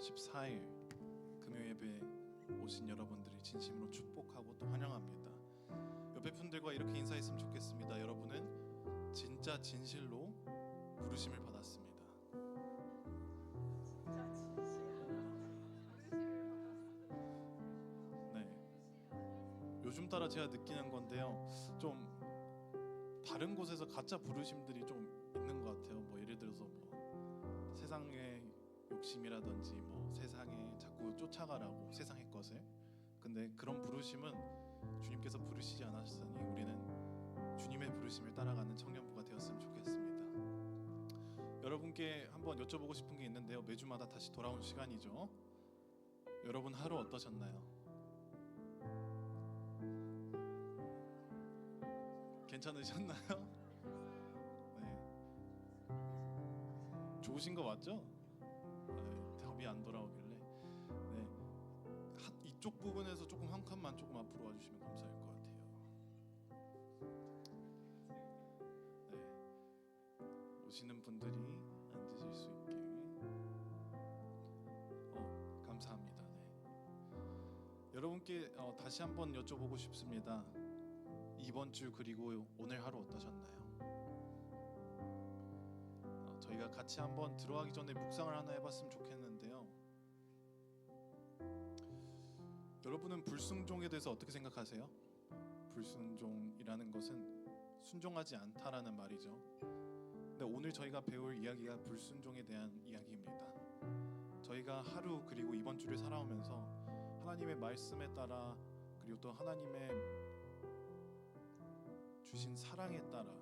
14일 금요 예배 오신 여러분들이 진심으로 축복하고 또 환영합니다. 옆에 분들과 이렇게 인사했으면 좋겠습니다. 여러분은 진짜 진실로 부르심을 받았습니다. 네. 요즘 따라 제가 느끼는 건데요. 좀 다른 곳에서 가짜 부르심들이 좀 있는 것 같아요. 뭐 예를 들어서 뭐 세상의 욕심이라든지 뭐 세상에 자꾸 쫓아가라고 세상의 것을. 근데 그런 부르심은 주님께서 부르시지 않았으니 우리는 주님의 부르심을 따라가는 청년부가 되었으면 좋겠습니다. 여러분께 한번 여쭤보고 싶은 게 있는데요. 매주마다 다시 돌아온 시간이죠. 여러분 하루 어떠셨나요? 괜찮으셨나요? 네. 좋으신 거 맞죠? 답이 안 돌아오길래. 네. 이쪽 부분에서 조금 한 칸만 조금 앞으로 와주시면 감사할 것 같아요. 네. 오시는 분들이 앉으실 수 있게. 감사합니다. 네. 여러분께 다시 한번 여쭤보고 싶습니다. 이번 주 그리고 오늘 하루 어떠셨나요? 저희가 같이 한번 들어가기 전에 묵상을 하나 해봤으면 좋겠는데요. 여러분은 불순종에 대해서 어떻게 생각하세요? 불순종이라는 것은 순종하지 않다라는 말이죠. 근데 오늘 저희가 배울 이야기가 불순종에 대한 이야기입니다. 저희가 하루 그리고 이번 주를 살아오면서 하나님의 말씀에 따라 그리고 또 하나님의 주신 사랑에 따라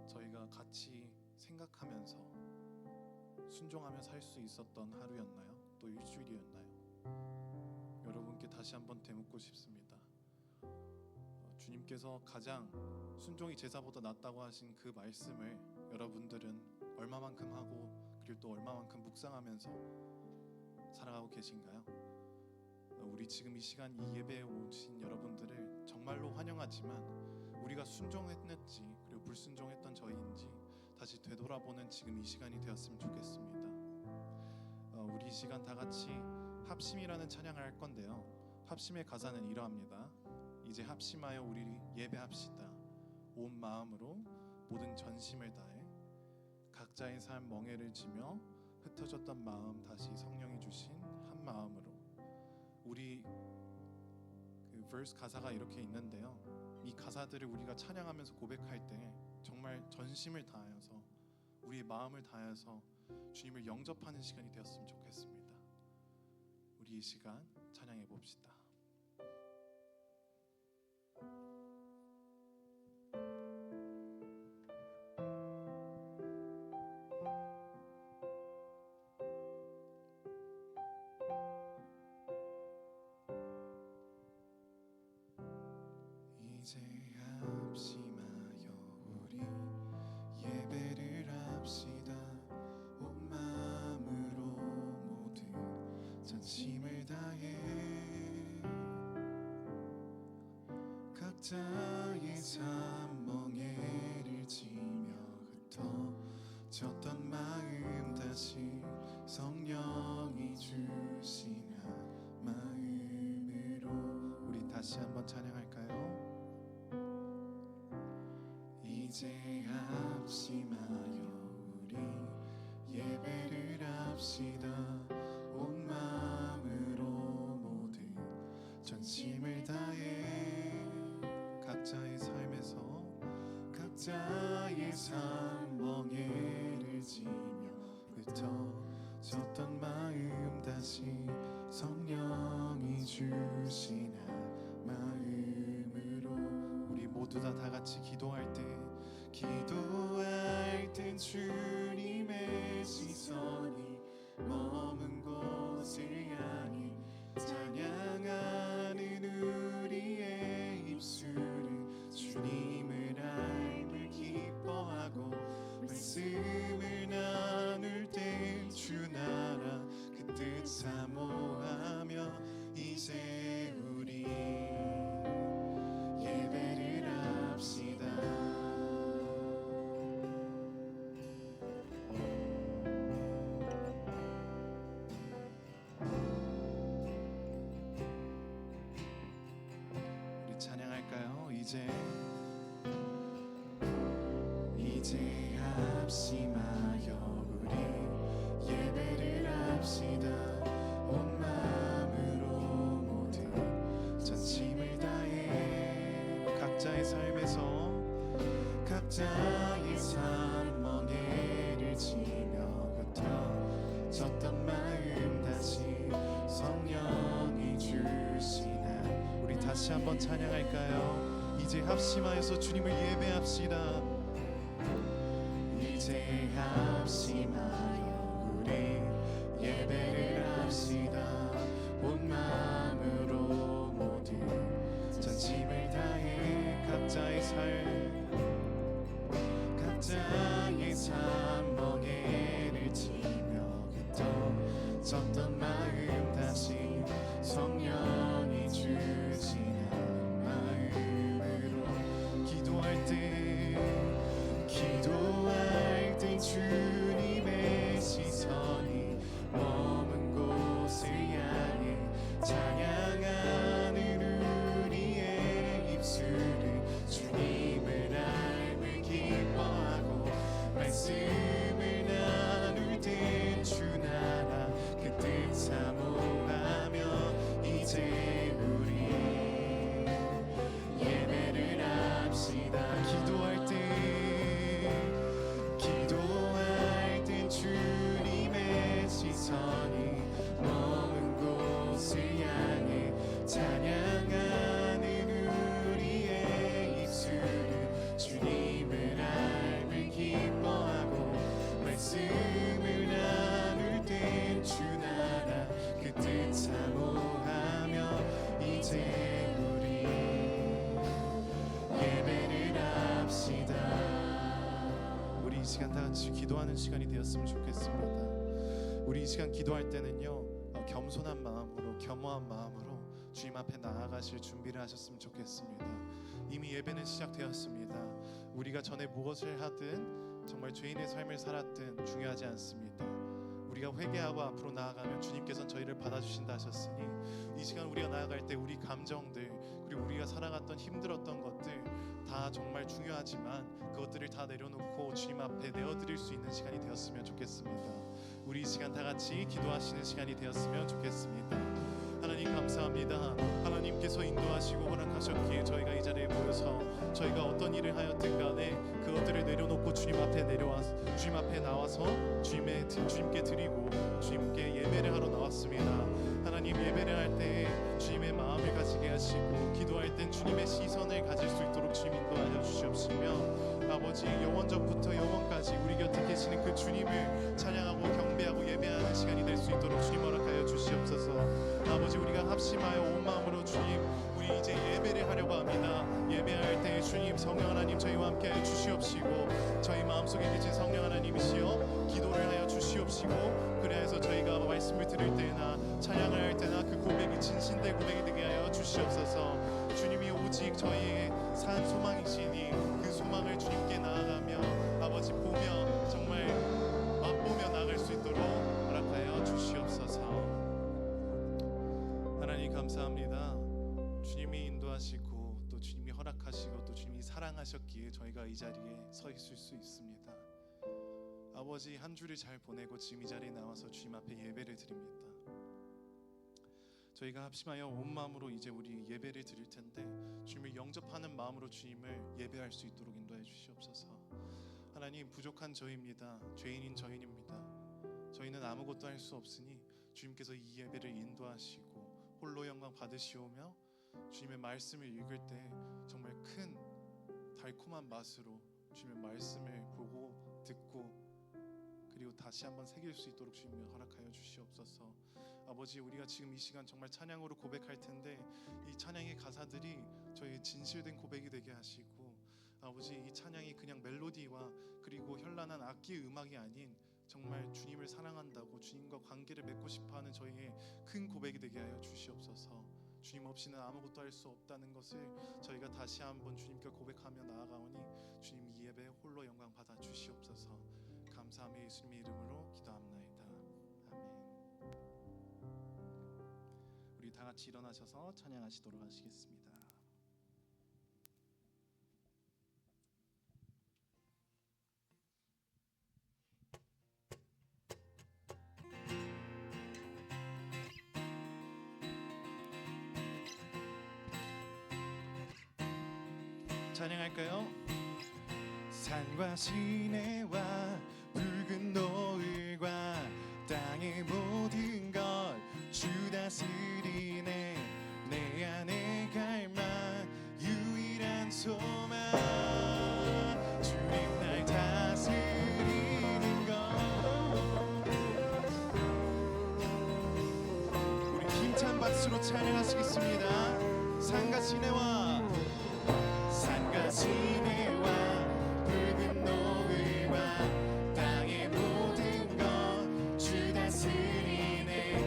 저희가 같이 생각하면서 순종하며 살 수 있었던 하루였나요? 또 일주일이었나요? 여러분께 다시 한번 되묻고 싶습니다. 주님께서 가장 순종이 제사보다 낫다고 하신 그 말씀을 여러분들은 얼마만큼 하고 그리고 또 얼마만큼 묵상하면서 살아가고 계신가요? 우리 지금 이 시간 이 예배에 오신 여러분들을 정말로 환영하지만 우리가 순종했는지 그리고 불순종했던 저희인지 다시 되돌아보는 지금 이 시간이 되었으면 좋겠습니다. 우리 이 시간 다 같이 합심이라는 찬양을 할 건데요. 합심의 가사는 이러합니다. 이제 합심하여 우리 예배합시다. 온 마음으로 모든 전심을 다해 각자의 삶 멍에를 지며 흩어졌던 마음 다시 성령이 주신 한 마음으로. 우리 그 verse 가사가 이렇게 있는데요. 이 가사들을 우리가 찬양하면서 고백할 때 정말 전심을 다하여서 우리의 마음을 다해서 주님을 영접하는 시간이 되었으면 좋겠습니다. 우리 이 시간 찬양해 봅시다. 이제 합심하여 우리 예배를 합시다. 온 마음으로 모든 전심을 다해 각자의 삶 멍에를 지며 흩어졌던 마음 다시 성령이 주시는 마음으로. 우리 다시 한번 찬양할까요? 이제 합심하여 우리 예배를 합시다. 온 마음으로 모든 전심을 다해 각자의 삶에서 각자의 삶 멍에를 지며 흩어졌던 마음 다시 성령이 주시는 마음으로. 우리 모두 다 같이 기도할 때 주님의 시선이 머문 곳을 향해 찬양하는 우리의 입술은 주님을 알며 기뻐하고 말씀을 나눌 때 주 나라 그 뜻 사모하며 이제 우리 예배를 합시다. 찬양할까요? 이제 합심하여 우리 예배를 합시다. 온 마음으로 모든 전심을 다해 각자의 삶에서 각자의 삶 멍에를 지며 흩어졌던 마음 다시 성령이 주시나. 우리 다시 한번 찬양할까요? 이제 합심하여서 주님을 예배합시다. 이제 합심하여 우리 예배를 합시다. 온 마음으로 모든 전심을 다해 각자의 삶 멍에를 지며 흩어졌던 마음 다시 성령이 주시는 마음으로 기도할 때 주님의 시선이 머문 곳을 향해 찬양하는 우리의 입술을 주님을 알며 기뻐하고 말씀을 나눌 땐 주 나라 그 뜻 사모하며 이제 우리 예배를 합시다. 기도할 때 주님의 시선이 머문 곳을 향해 찬양하는 우리의 입술은 주님을 알며 기뻐하고 말씀을 나눌 땐 주 나라 그 뜻 사모하며 이제 우리 예배를 합시다. 우리 이 시간 다 같이 기도하는 시간이 되었으면 좋겠습니다. 우리 이 시간 기도할 때는요, 겸손한 마음으로, 겸허한 마음으로 주님 앞에 나아가실 준비를 하셨으면 좋겠습니다. 이미 예배는 시작되었습니다. 우리가 전에 무엇을 하든 정말 죄인의 삶을 살았든 중요하지 않습니다. 우리가 회개하고 앞으로 나아가면 주님께서는 저희를 받아주신다 하셨으니 이 시간 우리가 나아갈 때 우리 감정들 그리고 우리가 살아갔던 힘들었던 것들 다 정말 중요하지만 그것들을 다 내려놓고 주님 앞에 내어드릴 수 있는 시간이 되었으면 좋겠습니다. 우리 이 시간 다 같이 기도하시는 시간이 되었으면 좋겠습니다. 하나님 감사합니다. 하나님께서 인도하시고 허락하셨기에 저희가 이 자리에 모여서 저희가 어떤 일을 하였든 간에 그것들을 내려놓고 주님 앞에 나와서 주님께 드리고 주님께 예배를 하러 나왔습니다. 하나님 예배를 할 때 주님의 마음을 가지게 하시고 기도할 땐 주님의 시선을 가질 수 있도록 주님 인도하여 주시옵시며 아버지 영원전부터 영원까지 우리 곁에 계시는 그 주님을 찬양하고 경배하고 예배하는 시간이 될 수 있도록 주님 허락하여 주시옵소서. 아버지 우리가 합심하여 온 마음으로 주님 우리 이제 예배를 하려고 합니다. 예배할 때 주님 성령 하나님 저희와 함께하여 주시옵시고 저희 마음속에 계신 성령 하나님이시여 기도를 하여 주시옵시고 그래서 저희가 말씀을 들을 때나 찬양을 할 때나 그 고백이 진실된 고백이 되게 하여 주시옵소서. 주님이 오직 저희의 산 소망이시니 그 소망을 주님께 나아가며 아버지 보며 정말 맛보며 나아갈 수 있도록 허락하여 주시옵소서. 하나님 감사합니다. 주님이 인도하시고 또 주님이 허락하시고 또 주님이 사랑하셨기에 저희가 이 자리에 서 있을 수 있습니다. 아버지 한 주를 잘 보내고 지금 이 자리에 나와서 주님 앞에 예배를 드립니다. 저희가 합심하여 온 마음으로 이제 우리 예배를 드릴 텐데 주님을 영접하는 마음으로 주님을 예배할 수 있도록 인도해 주시옵소서. 하나님 부족한 저희입니다. 죄인인 저희입니다. 저희는 아무것도 할 수 없으니 주님께서 이 예배를 인도하시고 홀로 영광 받으시오며 주님의 말씀을 읽을 때 정말 큰 달콤한 맛으로 주님의 말씀을 보고 듣고 그리고 다시 한번 새길 수 있도록 주님 허락하여 주시옵소서. 아버지 우리가 지금 이 시간 정말 찬양으로 고백할 텐데 이 찬양의 가사들이 저희의 진실된 고백이 되게 하시고 아버지 이 찬양이 그냥 멜로디와 그리고 현란한 악기 음악이 아닌 정말 주님을 사랑한다고 주님과 관계를 맺고 싶어하는 저희의 큰 고백이 되게 하여 주시옵소서. 주님 없이는 아무것도 할 수 없다는 것을 저희가 다시 한번 주님께 고백하며 나아가오니 주님 이 예배 홀로 영광 받아 주시옵소서. 감사함의 예수님의 이름으로 기도합나이다. 아멘. 우리 다 같이 일어나셔서 찬양하시도록 하시겠습니다. 찬양할까요? 산과 시내와 붉은 노을과 땅의 모든 것 주 다스리네. 내 안에 갈망 유일한 소망 주님 날 다스리는 것. 우리 힘찬 박수로 찬양하시겠습니다. 산과 시내와 붉은 노을과 땅의 모든 것 주 다스리네.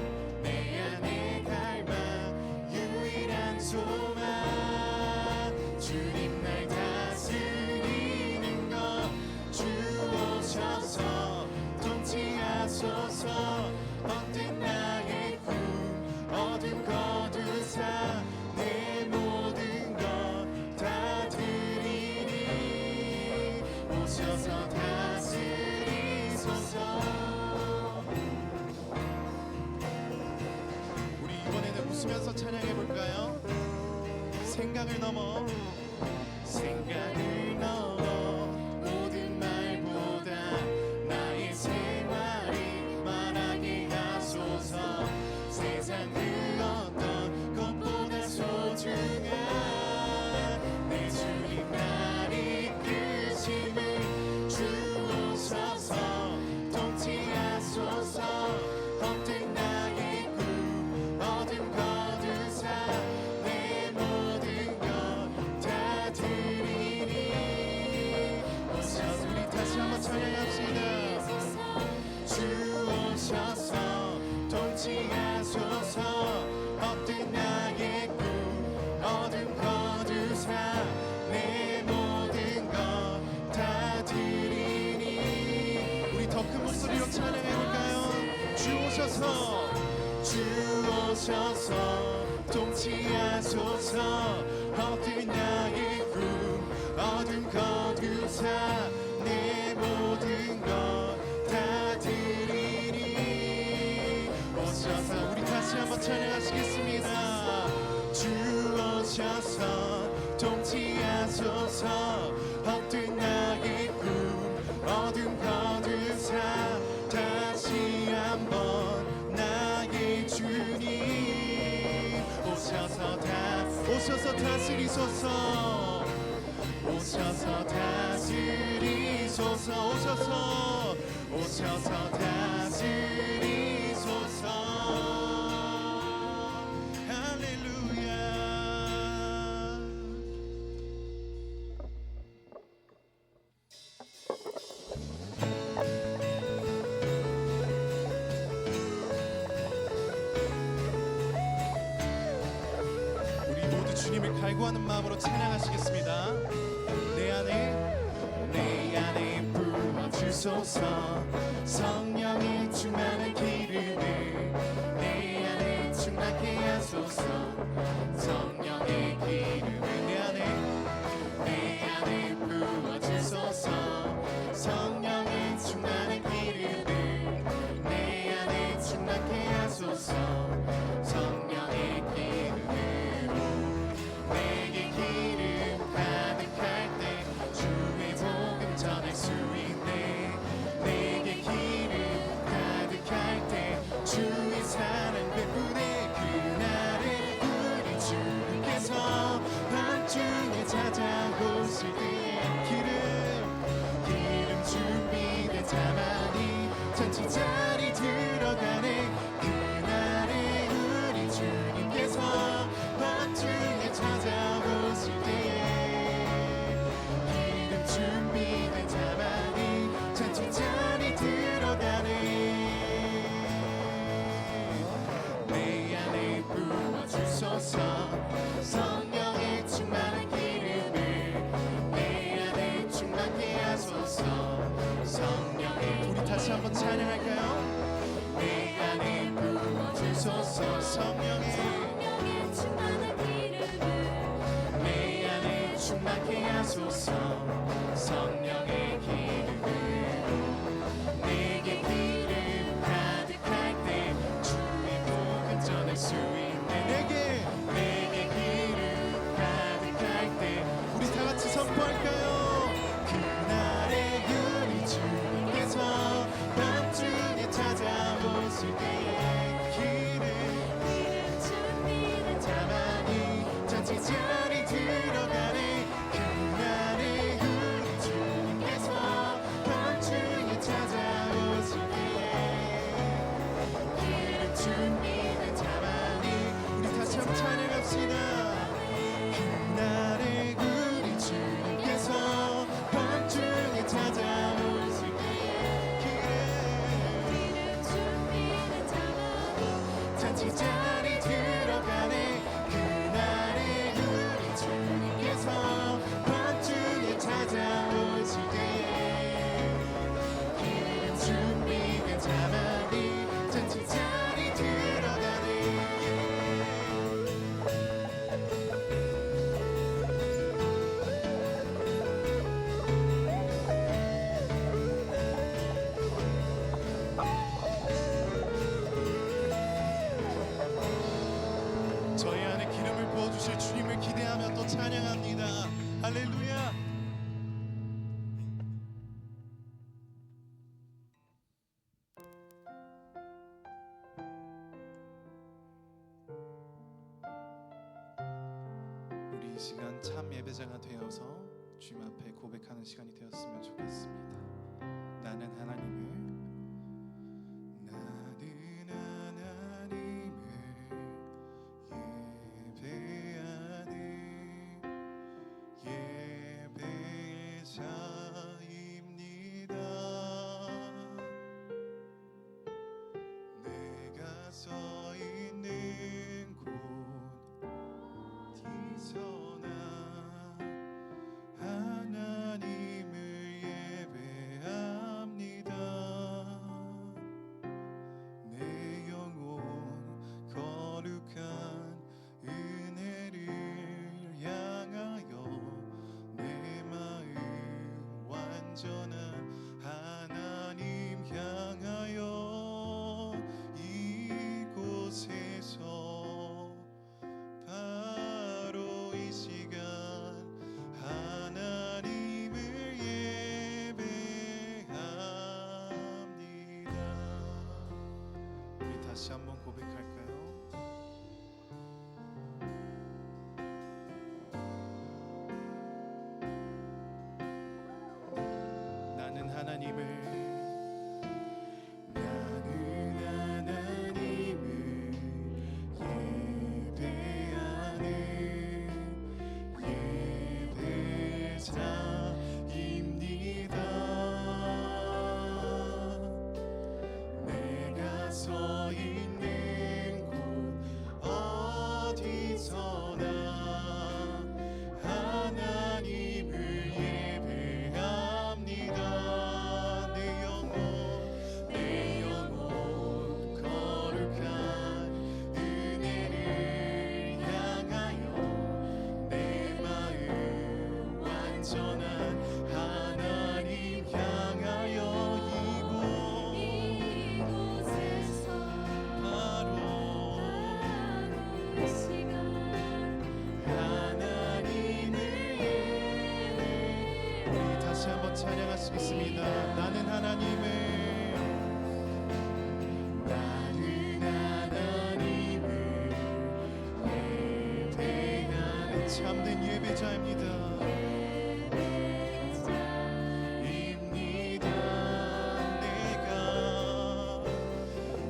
내 안에 갈망 유일한 소망 주님 날 다스리는 것. 주 오셔서 통치하소서. 헛된 나의 꿈 어둠 거두사 내 모든 것 다 드리니. 오셔서 다스리소서. 우리 이번에는 웃으면서 찬양해 볼까요? 생각을 넘어 모든 말보다 나의 생활이 말하게 하소서. 세상 그 어떤 것보다 소중한 내 주님 날 이끄심을 주옵소서. 통치하소서. 헛된 나의 꿈 어둠 거두사 내 모든 것 다 드리니. 오셔서 우리 다시 한번 찬양합시다. 주 오셔서 통치하소서. 헛된 나의 꿈 어둠 거두사 내 모든 것 다 드리니. 우리 더 큰 목소리로 찬양해볼까요? 주 오셔서 통치하소서. 헛된 나의 꿈 어둠 거두사 내 모든 것 다 드리니. 오셔서 우리 다시 한번 찬양하시겠습니다. 주 오셔서 통치하소서. 헛된 나의 꿈 어둠 거두사 다시 한번 나의 주님. 오셔서 다스리소서. 오셔서 다스리소서. 오셔서 다스리소서. 할렐루야. 우리 모두 주님을 갈구하는 마음으로 찬양하시겠습니다. 내 안에 부어주소서. 성령의 충만한 기름을 내 안에 충만케 하소서. 성령의 기름을 내 안에 부어주소서. 성령의 충만한 기름을 내 안에 충만케 하소서. 성령의 기름으로 내게 기름 가득할 때 주의 복음 전할 수 있네. 내게 기름 가득할 때 주의 사랑 베푸네. 그날에 우리 주께서 밤중에 찾아오실 때에 기름 준비된 자만이 잔치 자리 들어가네. 그날에 우리 주님께서 밤중에 찾아오실 때에 기름 준비된 자만이 잔치 자리 들어가네. 내 안에 부어주소서. 성령의 충만한 기름을 내 안에 충만케 하소서. 성령의 우리 다시 한번 찬양할까요? 내 안에 부어주소서. 성령의 충만한 기름을 내 안에 충만케 하소서. 성령의 기름으로 내게 기름 가득할 때 주의 복음 전할 수 있네. 내게 기름 가득할 때 우리 다 같이 할렐루야. 우리 이 시간 참 예배자가 되어서 주님 앞에 고백하는 시간이 되었으면 좋겠습니다. 나는 하나님을 예배자입니다. 내가 서 있는 곳 어디서나 하나님을 예배합니다. 내 영혼 거룩한 은혜를 향하여 내 마음 완전한 하나님 향하여 이곳에서 바로 이 시간 하나님을 예배합니다. 우리 다시 한번 고백할까요? 나는 하나님을 예배하는 예배자입니다. 내가 서 있는 곳 어디서나 하나님을 예배합니다. 내 영혼 거룩한 은혜를 향하여 내 마음 완전한 하나님 향하여 이곳에서 바로 이 시간 하나님을 우리 다시 한번 찬양하시겠습니다. 나는 하나님을 예배하는 참된 예배자입니다.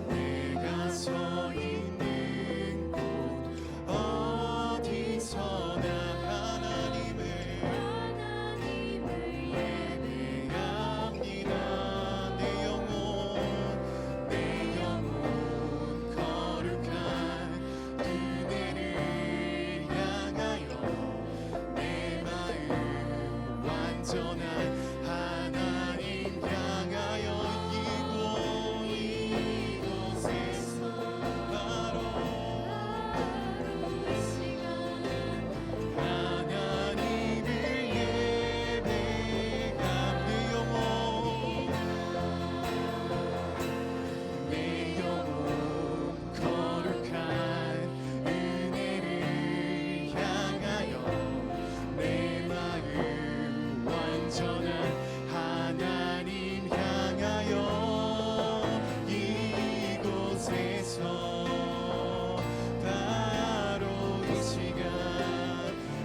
내가 서 있는 곳 어디서나 하나님을 예배합니다. 내 영혼 거룩한 은혜를 향하여 내 마음 완전한 하나님 향하여 이곳에서 바로 이 시간 하나님을 예배합니다. 내 영혼 거룩한 은혜를 향하여 내 마음 완전한 하나님 향하여 이곳에서 바로 이 시간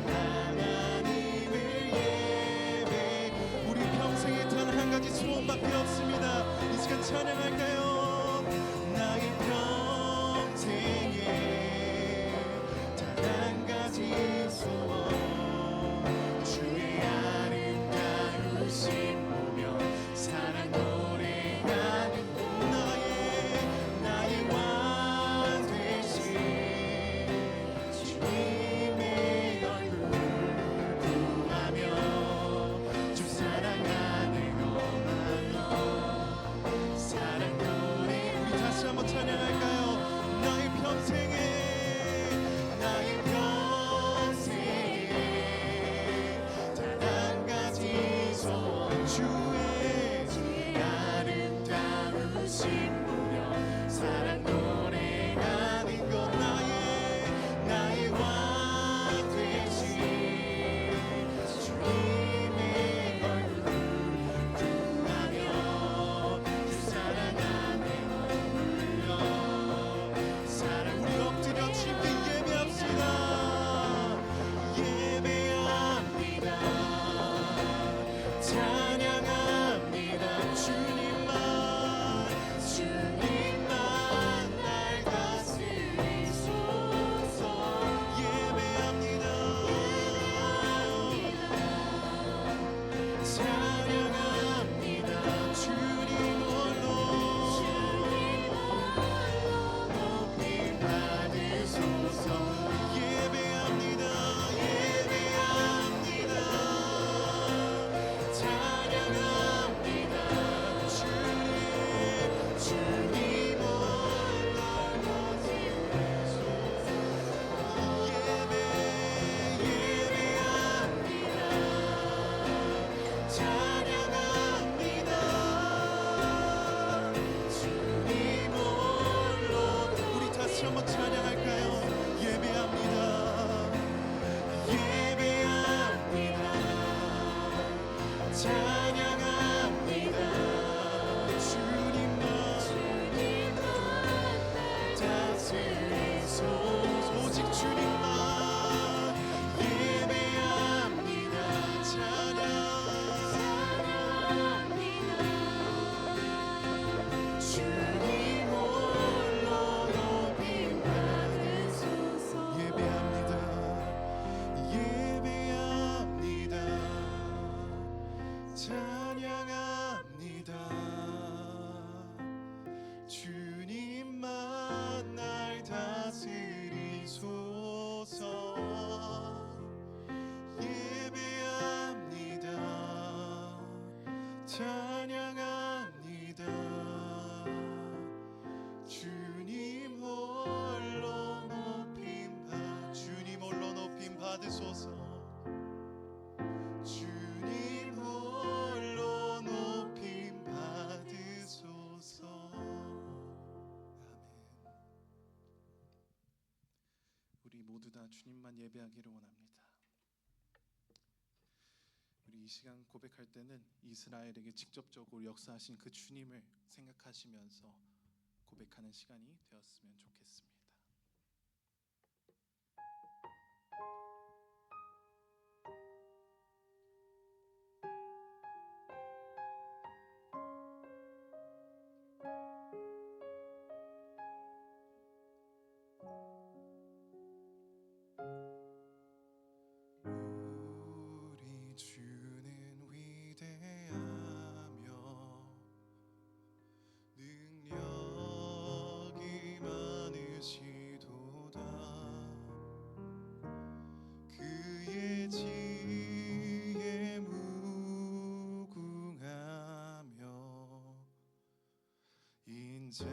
하나님을 예배. 우리 평생에 단 한 가지 소원밖에 없습니다. 이 시간 찬양할까요? 나의 평생에 단 한 가지 소원 주의 아름다우신 보며 사랑 노래하는 나의 왕 되신 주님의 얼굴 구하며 주 사랑하는 것만로 사랑 받으소서. 주님 홀로 높임 받으소서. 아멘. 우리 모두 다 주님만 예배하기를 원합니다. 우리 이 시간 고백할 때는 이스라엘에게 직접적으로 역사하신 그 주님을 생각하시면서 고백하는 시간이 되었으면 좋겠습니다. 우리 주는 위대하며 능력이 많으시도다. 그의 지혜 무궁하며 인자는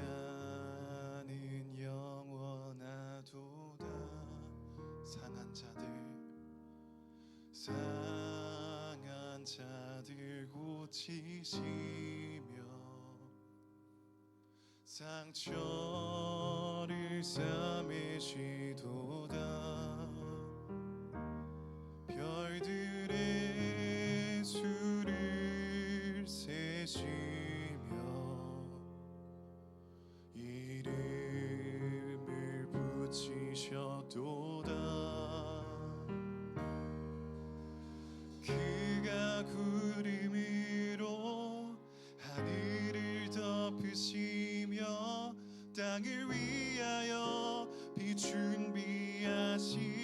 영원하도다. 상한 자들 고치시며 상처를 싸매시도다. 별들의 수를 세시며 이름을 붙이셨도다. 그가 구름으로 하늘을 덮으시며 땅을 위하여 비 준비하시리.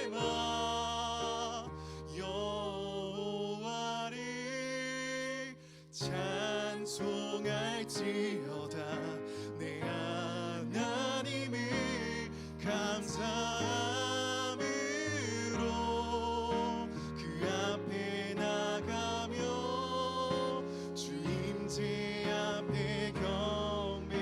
예루살렘아 여호와를 찬송할지어다. 내 하나님을 감사함으로 그 앞에 나가며 주 임재 앞에 경배.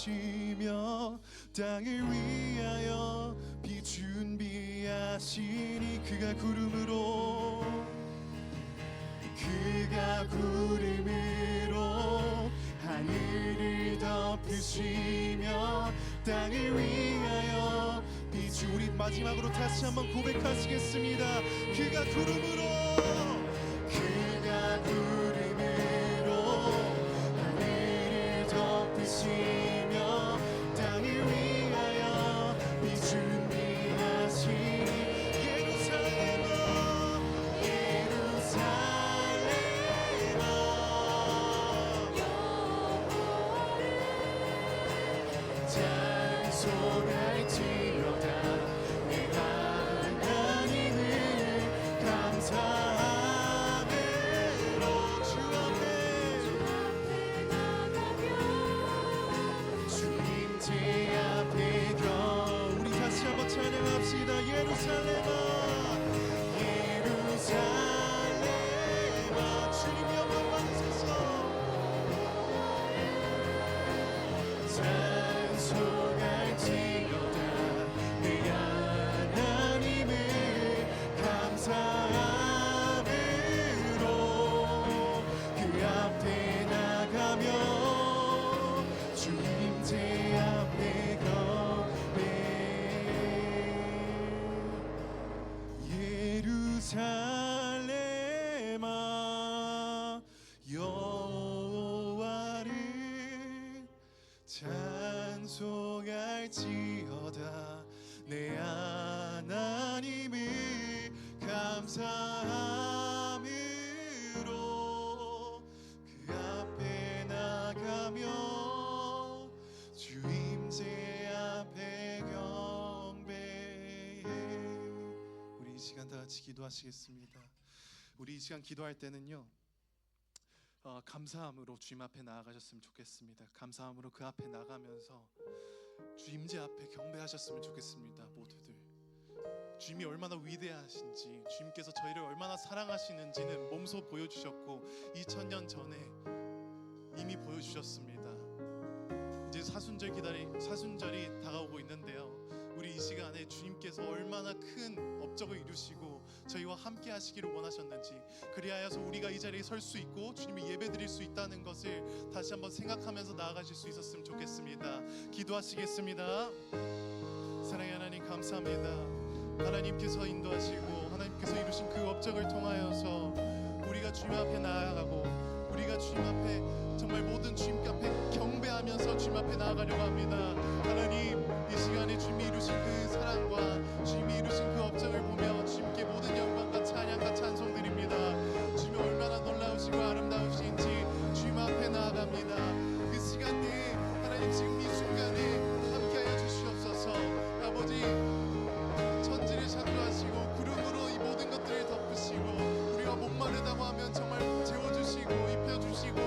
덮으시며 땅을 위하여 비 준비하시니 그가 구름으로 하늘을 덮으시며 땅을 위하여 비주 우리 마지막으로 다시 한번 고백하시겠습니다. 그가 구름으로 하늘을 덮으시며 땅을 위하여 비 준비하시니 찬송할지어다 내 하나님을 감사함으로 주 앞에 나가며 주님 제 앞에 우리 다시 한번 찬양합시다. 예루살렘아 주님 영광 받으소서. 찬송할지어다 내 하나님을 감사함으로 그 앞에 나가며 주님 제 앞에 경배. 예루살렘아 여호와를 찬송할지어다 내 하나님을 감사함으로 그 앞에 나가며 주님 제 앞에 경배해. 우리 이 시간 다 같이 기도하시겠습니다. 우리 이 시간 기도할 때는요 감사함으로 주님 앞에 나아가셨으면 좋겠습니다. 감사함으로 그 앞에 나가면서 주님제 앞에 경배하셨으면 좋겠습니다. 모두들 주님이 얼마나 위대하신지, 주님께서 저희를 얼마나 사랑하시는지는 몸소 보여주셨고 2000년 전에 이미 보여주셨습니다. 이제 사순절이 다가오고 있는데요, 우리 이 시간에 주님께서 얼마나 큰 업적을 이루시고 저희와 함께 하시기를 원하셨는지, 그리하여서 우리가 이 자리에 설 수 있고 주님이 예배드릴 수 있다는 것을 다시 한번 생각하면서 나아가실 수 있었으면 좋겠습니다. 기도하시겠습니다. 사랑의 하나님 감사합니다. 하나님께서 인도하시고 하나님께서 이루신 그 업적을 통하여서 우리가 주님 앞에 나아가고 우리가 주님 앞에 정말 모든 주님 앞에 경배하면서 주님 앞에 나아가려고 합니다. 하나님, 이 시간에 주님이 이루신 그 사랑과 주님이 이루신 그 업적을 보며 주님께 모든 영광과 찬양과 찬송 드립니다. 주님이 얼마나 놀라우시고 아름다우신지 주님 앞에 나아갑니다. 그 시간에 하나님 지금 이 순간에 함께하여 주시옵소서. 아버지, 천지를 창조하시고 구름으로 이 모든 것들을 덮으시고 우리가 목마르다고 하면 정말 재워주시고 입혀주시고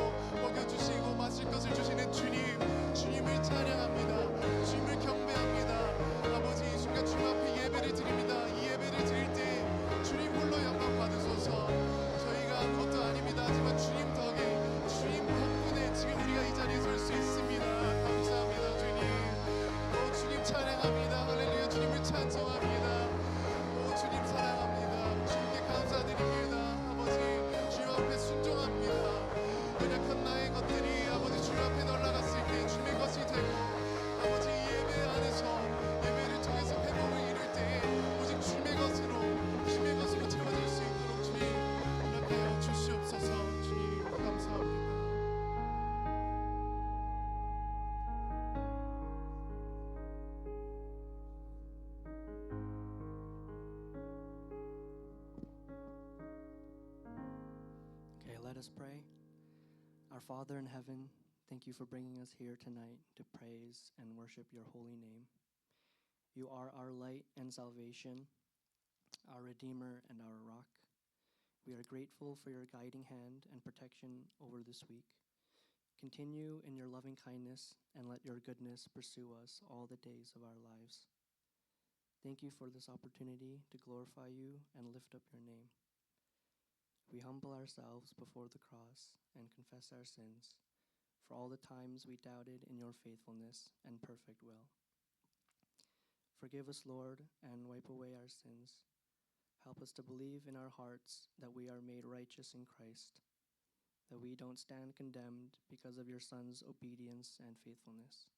먹여주시고 마실 것을 주시는 주님을 찬양합니다. 주님을 경배합니다. 아버지, 이 순간 주님 앞에 예배를 드립니다. 이 예배를 드릴 때 주님 홀로 영광 받으소서. 저희가 아무것도 아닙니다. 하지만 주님 덕에 주님 덕분에 지금 우리가 이 자리에 설 수 있습니다. 감사합니다. 주님, 주님 찬양합니다. 할렐루야. 주님을 찬송합니다. 주님 사랑합니다. 주님께 감사드립니다. 아버지, 주님 앞에 순종합니다. 연약한 나의 것들이 아버지 주님 앞에 올라갔을 때 주님의 것이 되고, 아버지 예배 안에서 예배를 통해서 회복을 이룰 때 오직 주님의 것으로 채워질 수 있도록 주님 연락하여 주시옵소서. 주님 감사합니다. Okay, let us pray. Our Father in heaven, thank you for bringing us here tonight to praise and worship your holy name. You are our light and salvation, our Redeemer and our rock. We are grateful for your guiding hand and protection over this week. Continue in your loving kindness and let your goodness pursue us all the days of our lives. Thank you for this opportunity to glorify you and lift up your name. We humble ourselves before the cross and confess our sins, for all the times we doubted in your faithfulness and perfect will. Forgive us, Lord, and wipe away our sins. Help us to believe in our hearts that we are made righteous in Christ, that we don't stand condemned because of your Son's obedience and faithfulness.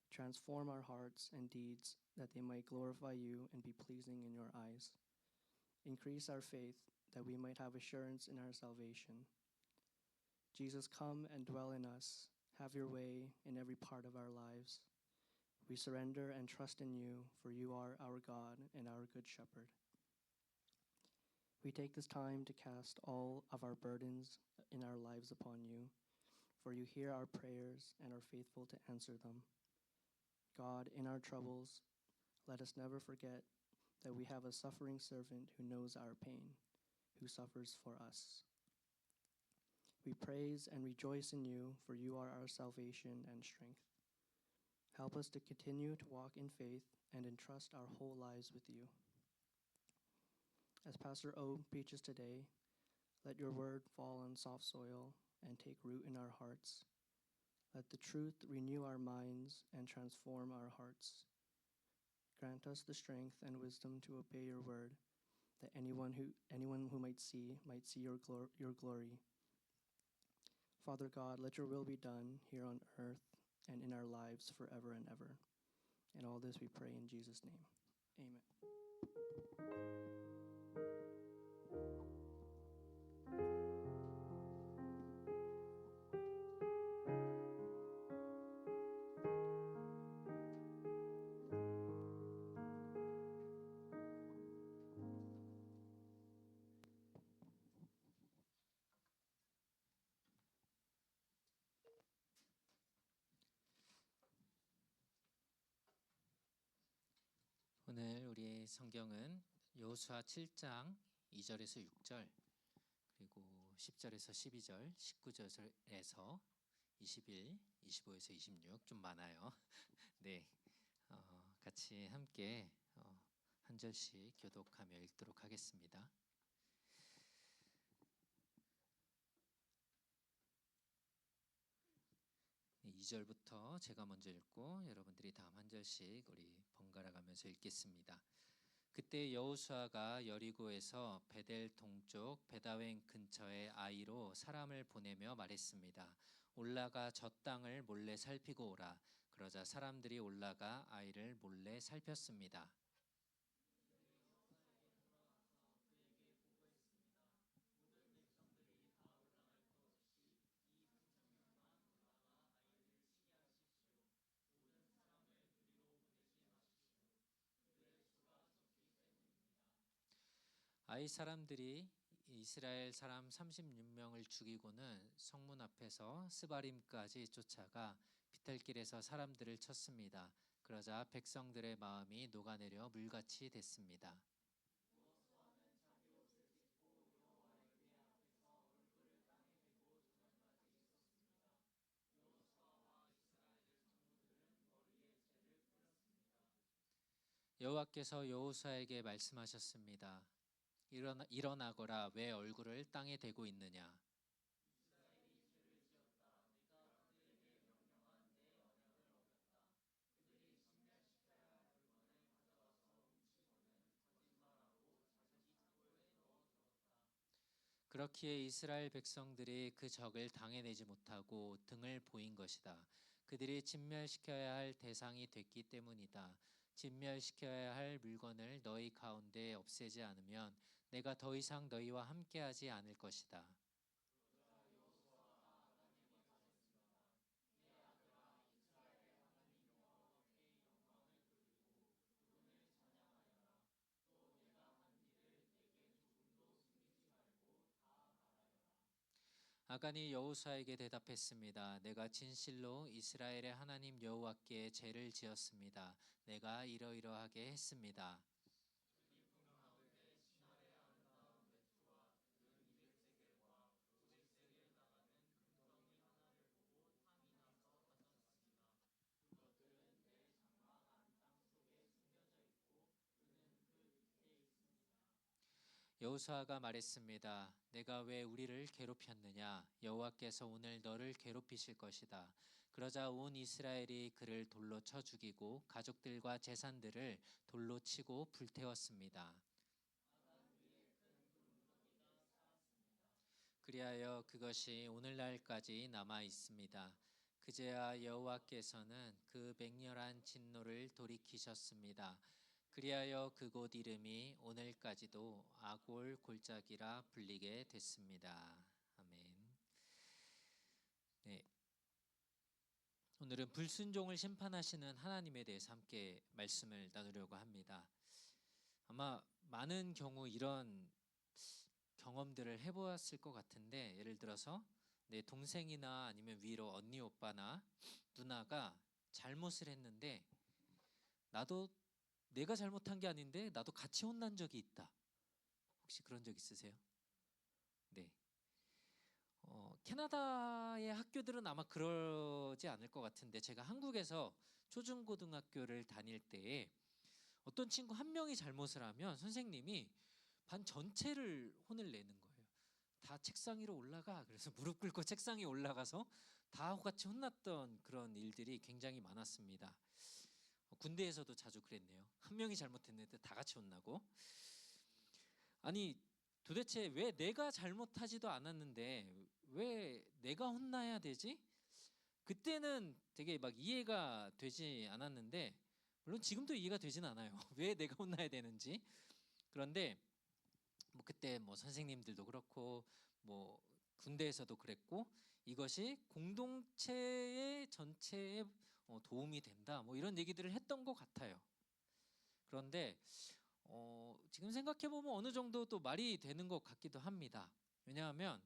Transform our hearts and deeds that they might glorify you and be pleasing in your eyes. Increase our faith that we might have assurance in our salvation. Jesus, come and dwell in us. Have your way in every part of our lives. We surrender and trust in you, for you are our God and our good shepherd. We take this time to cast all of our burdens in our lives upon you, for you hear our prayers and are faithful to answer them. God, in our troubles, let us never forget that we have a suffering servant who knows our pain, who suffers for us. We praise and rejoice in you, for you are our salvation and strength. Help us to continue to walk in faith and entrust our whole lives with you. As Pastor O preaches today, let your word fall on soft soil and take root in our hearts. Let the truth renew our minds and transform our hearts. Grant us the strength and wisdom to obey your word, that anyone who might see your glory. Father God, let your will be done here on earth and in our lives forever and ever. And all this we pray in Jesus' name. Amen. 오늘 우리의 성경은 여호수아 7장 2절에서 6절, 그리고 10절에서 12절, 19절에서 21, 25에서 26, 좀 많아요. 네, 같이 함께 한 절씩 교독하며 읽도록 하겠습니다. 2절부터 제가 먼저 읽고 여러분들이 다음 한 절씩 우리 번갈아 가면서 읽겠습니다. 그때 여호수아가 여리고에서 베델 동쪽 베다웬 근처의 아이로 사람을 보내며 말했습니다. 올라가 저 땅을 몰래 살피고 오라. 그러자 사람들이 올라가 아이를 몰래 살폈습니다. 아이 사람들이 이스라엘 사람 36명을 죽이고는 성문 앞에서 스바림까지 쫓아가 비탈길에서 사람들을 쳤습니다. 그러자 백성들의 마음이 녹아내려 물같이 됐습니다. 여호와께서 여호수아에게 말씀하셨습니다. 일어나거라. 왜 얼굴을 땅에 대고 있느냐? 그렇기에 이스라엘 백성들이 그 적을 당해내지 못하고 등을 보인 것이다. 그들이 진멸시켜야 할 대상이 됐기 때문이다. 진멸시켜야 할 물건을 너희 가운데 없애지 않으면 내가 더 이상 너희와 함께하지 않을 것이다. 아간이 여호수아에게 대답했습니다. 내가 진실로 이스라엘의 하나님 여호와께 죄를 지었습니다. 내가 이러이러하게 했습니다. 여호수아가 말했습니다. 내가 왜 우리를 괴롭혔느냐? 여호와께서 오늘 너를 괴롭히실 것이다. 그러자 온 이스라엘이 그를 돌로 쳐 죽이고 가족들과 재산들을 돌로 치고 불태웠습니다. 그리하여 그것이 오늘날까지 남아 있습니다. 그제야 여호와께서는 그 맹렬한 진노를 돌이키셨습니다. 그리하여 그곳 이름이 오늘까지도 아골 골짜기라 불리게 됐습니다. 아멘. 네. 오늘은 불순종을 심판하시는 하나님에 대해서 함께 말씀을 나누려고 합니다. 아마 많은 경우 이런 경험들을 해보았을 것 같은데, 예를 들어서 내 동생이나 아니면 위로 언니 오빠나 누나가 잘못을 했는데 나도 내가 잘못한 게 아닌데 나도 같이 혼난 적이 있다. 혹시 그런 적 있으세요? 네. 캐나다의 학교들은 아마 그러지 않을 것 같은데, 제가 한국에서 초중고등학교를 다닐 때에 어떤 친구 한 명이 잘못을 하면 선생님이 반 전체를 혼을 내는 거예요. 다 책상 위로 올라가. 그래서 무릎 꿇고 책상 위에 올라가서 다 같이 혼났던 그런 일들이 굉장히 많았습니다. 군대에서도 자주 그랬네요. 한 명이 잘못했는데 다 같이 혼나고. 아니 도대체 왜 내가 잘못하지도 않았는데 왜 내가 혼나야 되지? 그때는 되게 막 이해가 되지 않았는데, 물론 지금도 이해가 되진 않아요. 왜 내가 혼나야 되는지. 그런데 뭐 그때 뭐 선생님들도 그렇고 뭐 군대에서도 그랬고, 이것이 공동체의 전체에 도움이 된다, 뭐 이런 얘기들을 했던 것 같아요. 그런데 지금 생각해 보면 어느 정도 또 말이 되는 것 같기도 합니다. 왜냐하면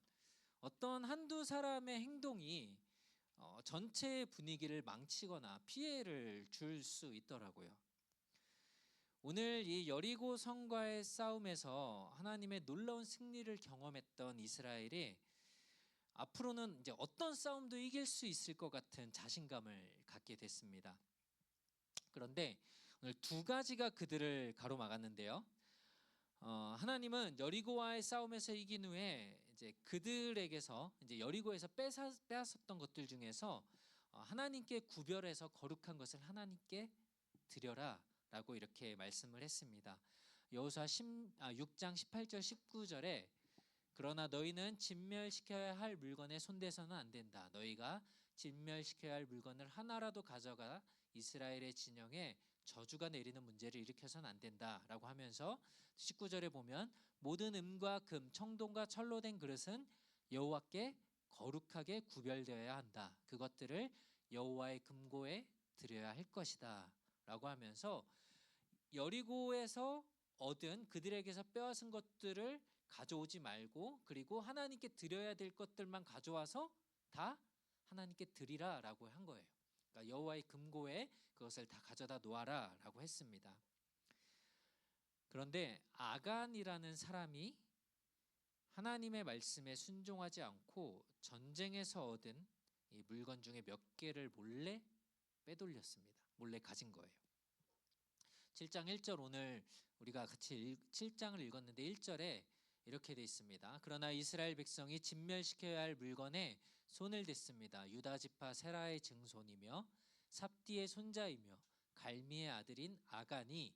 어떤 한두 사람의 행동이 전체의 분위기를 망치거나 피해를 줄 수 있더라고요. 오늘 이 여리고 성과의 싸움에서 하나님의 놀라운 승리를 경험했던 이스라엘이 앞으로는 이제 어떤 싸움도 이길 수 있을 것 같은 자신감을 갖게 됐습니다. 그런데 오늘 두 가지가 그들을 가로막았는데요. 하나님은 여리고와의 싸움에서 이긴 후에 이제 그들에게서 이제 여리고에서 빼앗았던 것들 중에서 하나님께 구별해서 거룩한 것을 하나님께 드려라라고 이렇게 말씀을 했습니다. 여호수아 6장 18절 19절에 그러나 너희는 진멸시켜야 할 물건에 손대서는 안 된다. 너희가 진멸시켜야 할 물건을 하나라도 가져가 이스라엘의 진영에 저주가 내리는 문제를 일으켜서는 안 된다라고 하면서 19절에 보면 모든 음과 금, 청동과 철로 된 그릇은 여호와께 거룩하게 구별되어야 한다. 그것들을 여호와의 금고에 드려야 할 것이다 라고 하면서 여리고에서 얻은 그들에게서 빼앗은 것들을 가져오지 말고, 그리고 하나님께 드려야 될 것들만 가져와서 다 하나님께 드리라 라고 한 거예요. 그러니까 여호와의 금고에 그것을 다 가져다 놓아라 라고 했습니다. 그런데 아간이라는 사람이 하나님의 말씀에 순종하지 않고 전쟁에서 얻은 이 물건 중에 몇 개를 몰래 빼돌렸습니다. 몰래 가진 거예요. 7장 1절, 오늘 우리가 같이 7장을 읽었는데 1절에 이렇게 돼 있습니다. 그러나 이스라엘 백성이 진멸시켜야 할 물건에 손을 댔습니다. 유다 지파 세라의 증손이며 삽디의 손자이며 갈미의 아들인 아간이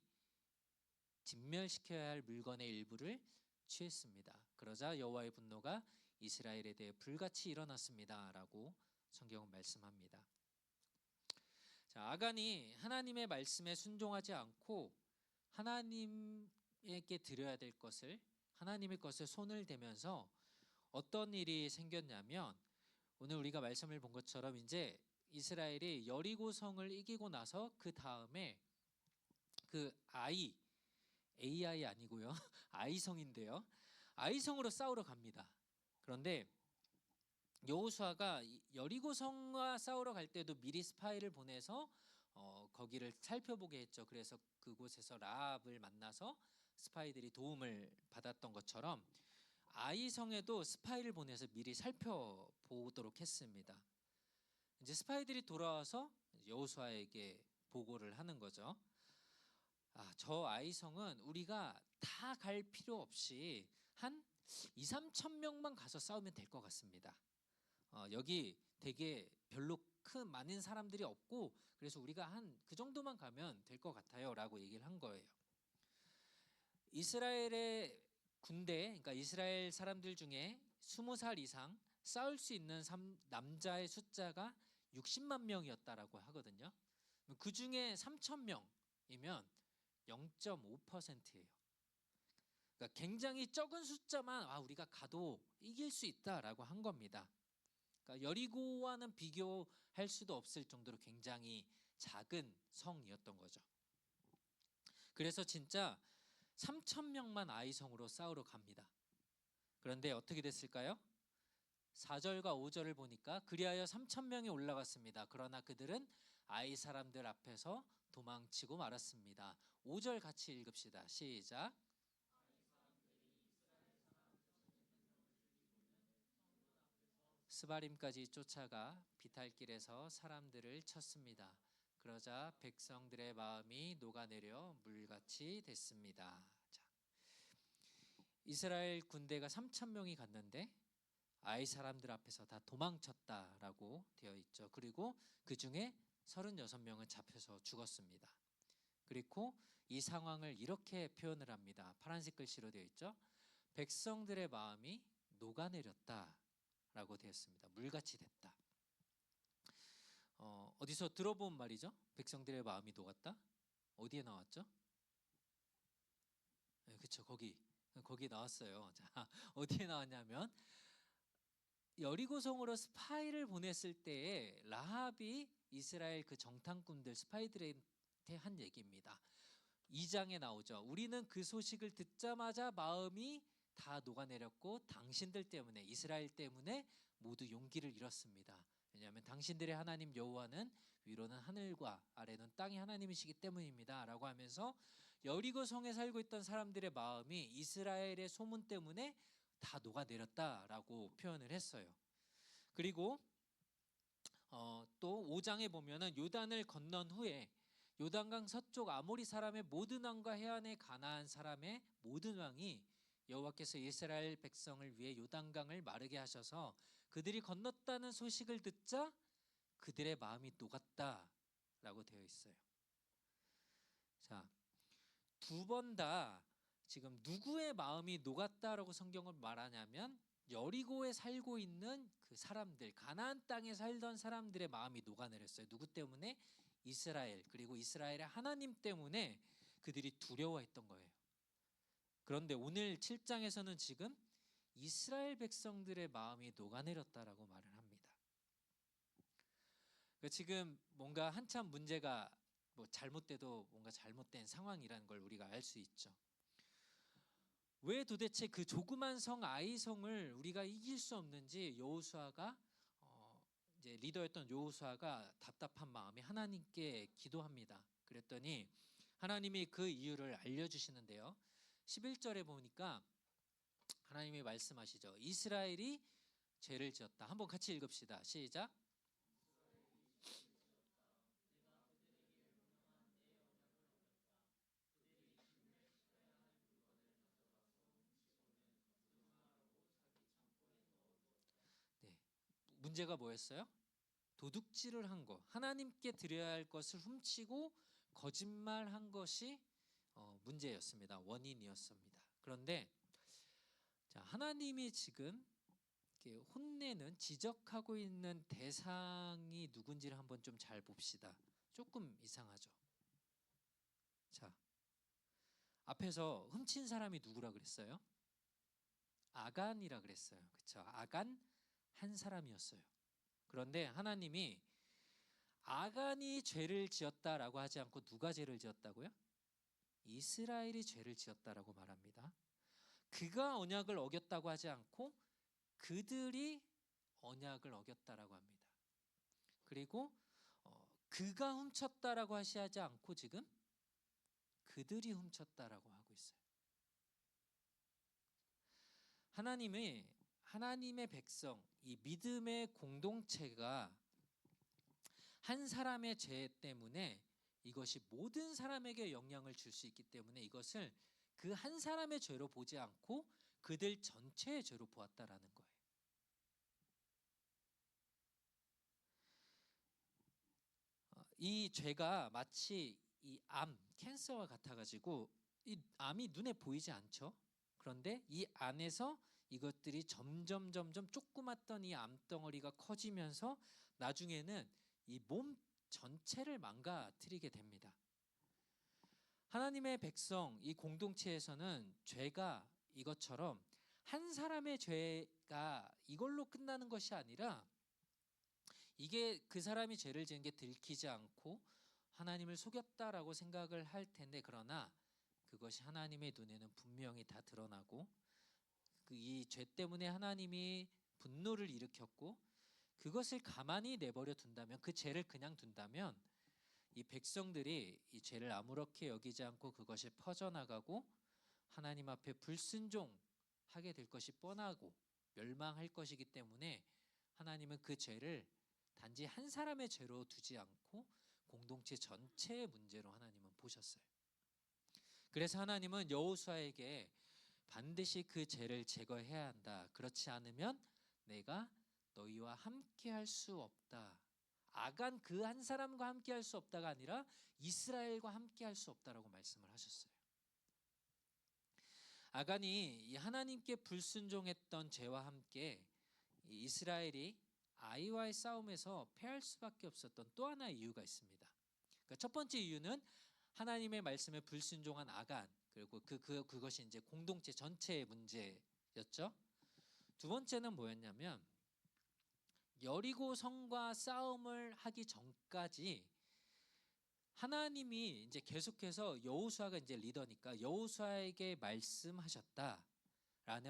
진멸시켜야 할 물건의 일부를 취했습니다. 그러자 여호와의 분노가 이스라엘에 대해 불같이 일어났습니다 라고 성경은 말씀합니다. 자, 아간이 하나님의 말씀에 순종하지 않고 하나님에게 드려야 될 것을, 하나님의 것을 손을 대면서 어떤 일이 생겼냐면, 오늘 우리가 말씀을 본 것처럼 이제 이스라엘이 여리고성을 이기고 나서 그 다음에 그 AI 아니고요. 아이성인데요. 아이성으로 싸우러 갑니다. 그런데 여호수아가 여리고성과 싸우러 갈 때도 미리 스파이를 보내서 거기를 살펴보게 했죠. 그래서 그곳에서 라합을 만나서 스파이들이 도움을 받았던 것처럼 아이성에도 스파이를 보내서 미리 살펴보도록 했습니다. 이제 스파이들이 돌아와서 여호수아에게 보고를 하는 거죠. 저 아이성은 우리가 다 갈 필요 없이 한 2, 3천 명만 가서 싸우면 될 것 같습니다. 여기 되게 별로 큰 많은 사람들이 없고 그래서 우리가 한 그 정도만 가면 될 것 같아요라고 얘기를 한 거예요. 이스라엘의 군대, 그러니까 이스라엘 사람들 중에 20살 이상 싸울 수 있는 남자의 숫자가 60만 명이었다라고 하거든요. 그 중에 3천 명이면 0.5%예요. 그러니까 굉장히 적은 숫자만 우리가 가도 이길 수 있다라고 한 겁니다. 그러니까 여리고와는 비교할 수도 없을 정도로 굉장히 작은 성이었던 거죠. 그래서 진짜 3천 명만 아이성으로 싸우러 갑니다. 그런데 어떻게 됐을까요? 4절과 5절을 보니까 그리하여 3천 명이 올라갔습니다. 그러나 그들은 아이 사람들 앞에서 도망치고 말았습니다. 5절 같이 읽읍시다. 시작. 스바림까지 쫓아가 비탈길에서 사람들을 쳤습니다. 그러자 백성들의 마음이 녹아내려 물같이 됐습니다. 자, 이스라엘 군대가 3천 명이 갔는데 아이 사람들 앞에서 다 도망쳤다라고 되어 있죠. 그리고 그 중에 36명은 잡혀서 죽었습니다. 그리고 이 상황을 이렇게 표현을 합니다. 파란색 글씨로 되어 있죠. 백성들의 마음이 녹아내렸다라고 되었습니다. 물같이 됐다. 어디서 들어본 말이죠? 백성들의 마음이 녹았다? 어디에 나왔죠? 네, 그렇죠. 거기 나왔어요. 자, 어디에 나왔냐면 여리고성으로 스파이를 보냈을 때에 라합이 이스라엘 그 정탐꾼들 스파이들한테 한 얘기입니다. 2장에 나오죠. 우리는 그 소식을 듣자마자 마음이 다 녹아내렸고 당신들 때문에 이스라엘 때문에 모두 용기를 잃었습니다. 왜냐하면 당신들의 하나님 여호와는 위로는 하늘과 아래는 땅의 하나님이시기 때문입니다 라고 하면서 여리고 성에 살고 있던 사람들의 마음이 이스라엘의 소문 때문에 다 녹아내렸다라고 표현을 했어요. 그리고 또 5장에 보면은 요단을 건넌 후에 요단강 서쪽 아모리 사람의 모든 왕과 해안의 가나안 사람의 모든 왕이 여호와께서 이스라엘 백성을 위해 요단강을 마르게 하셔서 그들이 건넜다는 소식을 듣자 그들의 마음이 녹았다라고 되어 있어요. 자, 두 번 다 지금 누구의 마음이 녹았다라고 성경을 말하냐면 여리고에 살고 있는 그 사람들, 가나안 땅에 살던 사람들의 마음이 녹아내렸어요. 누구 때문에? 이스라엘, 그리고 이스라엘의 하나님 때문에 그들이 두려워했던 거예요. 그런데 오늘 7장에서는 지금 이스라엘 백성들의 마음이 녹아내렸다라고 말을 합니다. 지금 뭔가 한참 문제가 잘못돼도 뭔가 잘못된 상황이라는 걸 우리가 알 수 있죠. 왜 도대체 그 조그만 성 아이성을 우리가 이길 수 없는지 여호수아가 이제 리더였던 여호수아가 답답한 마음에 하나님께 기도합니다. 그랬더니 하나님이 그 이유를 알려주시는데요. 11절에 보니까 하나님이 말씀하시죠. 이스라엘이 죄를 지었다. 한번 같이 읽읍시다. 시작. 네, 문제가 뭐였어요? 도둑질을 한 거, 하나님께 드려야 할 것을 훔치고 거짓말한 것이 문제였습니다. 원인이었습니다. 그런데 자, 하나님이 지금 이렇게 혼내는 지적하고 있는 대상이 누군지를 한번 좀 잘 봅시다. 조금 이상하죠. 자, 앞에서 훔친 사람이 누구라 그랬어요? 아간이라 그랬어요. 그렇죠? 아간 한 사람이었어요. 그런데 하나님이 아간이 죄를 지었다라고 하지 않고 누가 죄를 지었다고요? 이스라엘이 죄를 지었다라고 말합니다. 그가 언약을 어겼다고 하지 않고 그들이 언약을 어겼다라고 합니다. 그리고 그가 훔쳤다라고 하시지 않고 지금 그들이 훔쳤다라고 하고 있어요. 하나님의 백성, 이 믿음의 공동체가 한 사람의 죄 때문에 이것이 모든 사람에게 영향을 줄 수 있기 때문에 이것을 그 한 사람의 죄로 보지 않고 그들 전체의 죄로 보았다라는 거예요. 이 죄가 마치 이 암, 캔서와 같아가지고 이 암이 눈에 보이지 않죠. 그런데 이 안에서 이것들이 점점 조그맣던 이 암덩어리가 커지면서 나중에는 이 몸 전체를 망가뜨리게 됩니다. 하나님의 백성, 이 공동체에서는 죄가 이것처럼 한 사람의 죄가 이걸로 끝나는 것이 아니라 이게 그 사람이 죄를 지은 게 들키지 않고 하나님을 속였다라고 생각을 할 텐데, 그러나 그것이 하나님의 눈에는 분명히 다 드러나고 이 죄 때문에 하나님이 분노를 일으켰고 그것을 가만히 내버려 둔다면, 그 죄를 그냥 둔다면 이 백성들이 이 죄를 아무렇게 여기지 않고 그것이 퍼져나가고 하나님 앞에 불순종하게 될 것이 뻔하고 멸망할 것이기 때문에 하나님은 그 죄를 단지 한 사람의 죄로 두지 않고 공동체 전체의 문제로 하나님은 보셨어요. 그래서 하나님은 여호수아에게 반드시 그 죄를 제거해야 한다. 그렇지 않으면 내가 너희와 함께 할 수 없다. 아간 그 한 사람과 함께 할 수 없다가 아니라 이스라엘과 함께 할 수 없다라고 말씀을 하셨어요. 아간이 이 하나님께 불순종했던 죄와 함께 이 이스라엘이 아이와의 싸움에서 패할 수밖에 없었던 또 하나의 이유가 있습니다. 그러니까 첫 번째 이유는 하나님의 말씀에 불순종한 아간, 그리고 그것이 이제 공동체 전체의 문제였죠. 두 번째는 뭐였냐면 여리고 성과 싸움을 하기 전까지 하나님이 이제 계속해서 여호수아가 이제 리더니까 여호수아에게 말씀하셨다라는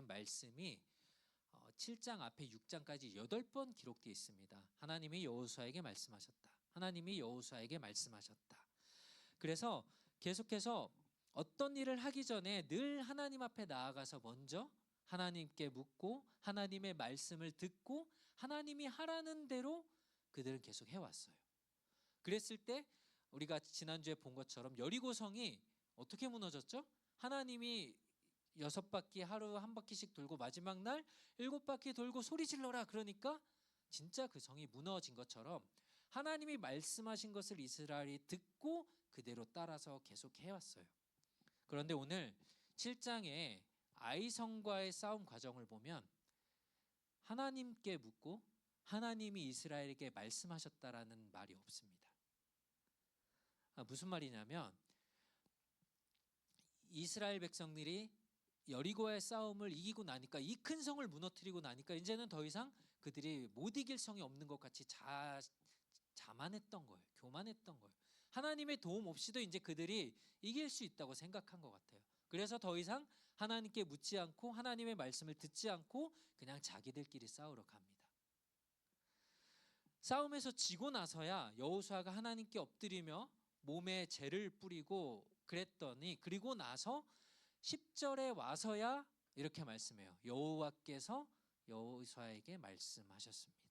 말씀이 7장 앞에 6장까지 8번 기록되어 있습니다. 하나님이 여호수아에게 말씀하셨다. 하나님이 여호수아에게 말씀하셨다. 그래서 계속해서 어떤 일을 하기 전에 늘 하나님 앞에 나아가서 먼저 하나님께 묻고 하나님의 말씀을 듣고 하나님이 하라는 대로 그들은 계속 해왔어요. 그랬을 때 우리가 지난주에 본 것처럼 여리고성이 어떻게 무너졌죠? 하나님이 6바퀴 하루 한 바퀴씩 돌고 마지막 날 7바퀴 돌고 소리 질러라 그러니까 진짜 그 성이 무너진 것처럼 하나님이 말씀하신 것을 이스라엘이 듣고 그대로 따라서 계속 해왔어요. 그런데 오늘 7장에 아이성과의 싸움 과정을 보면 하나님께 묻고 하나님이 이스라엘에게 말씀하셨다라는 말이 없습니다. 무슨 말이냐면 이스라엘 백성들이 여리고의 싸움을 이기고 나니까, 이 큰 성을 무너뜨리고 나니까 이제는 더 이상 그들이 못 이길 성이 없는 것 같이 자만했던 거예요. 교만했던 거예요. 하나님의 도움 없이도 이제 그들이 이길 수 있다고 생각한 것 같아요. 그래서 더 이상 하나님께 묻지 않고 하나님의 말씀을 듣지 않고 그냥 자기들끼리 싸우러 갑니다. 싸움에서 지고 나서야 여호수아가 하나님께 엎드리며 몸에 재를 뿌리고 그랬더니, 그리고 나서 10절에 와서야 이렇게 말씀해요. 여호와께서 여호수아에게 말씀하셨습니다.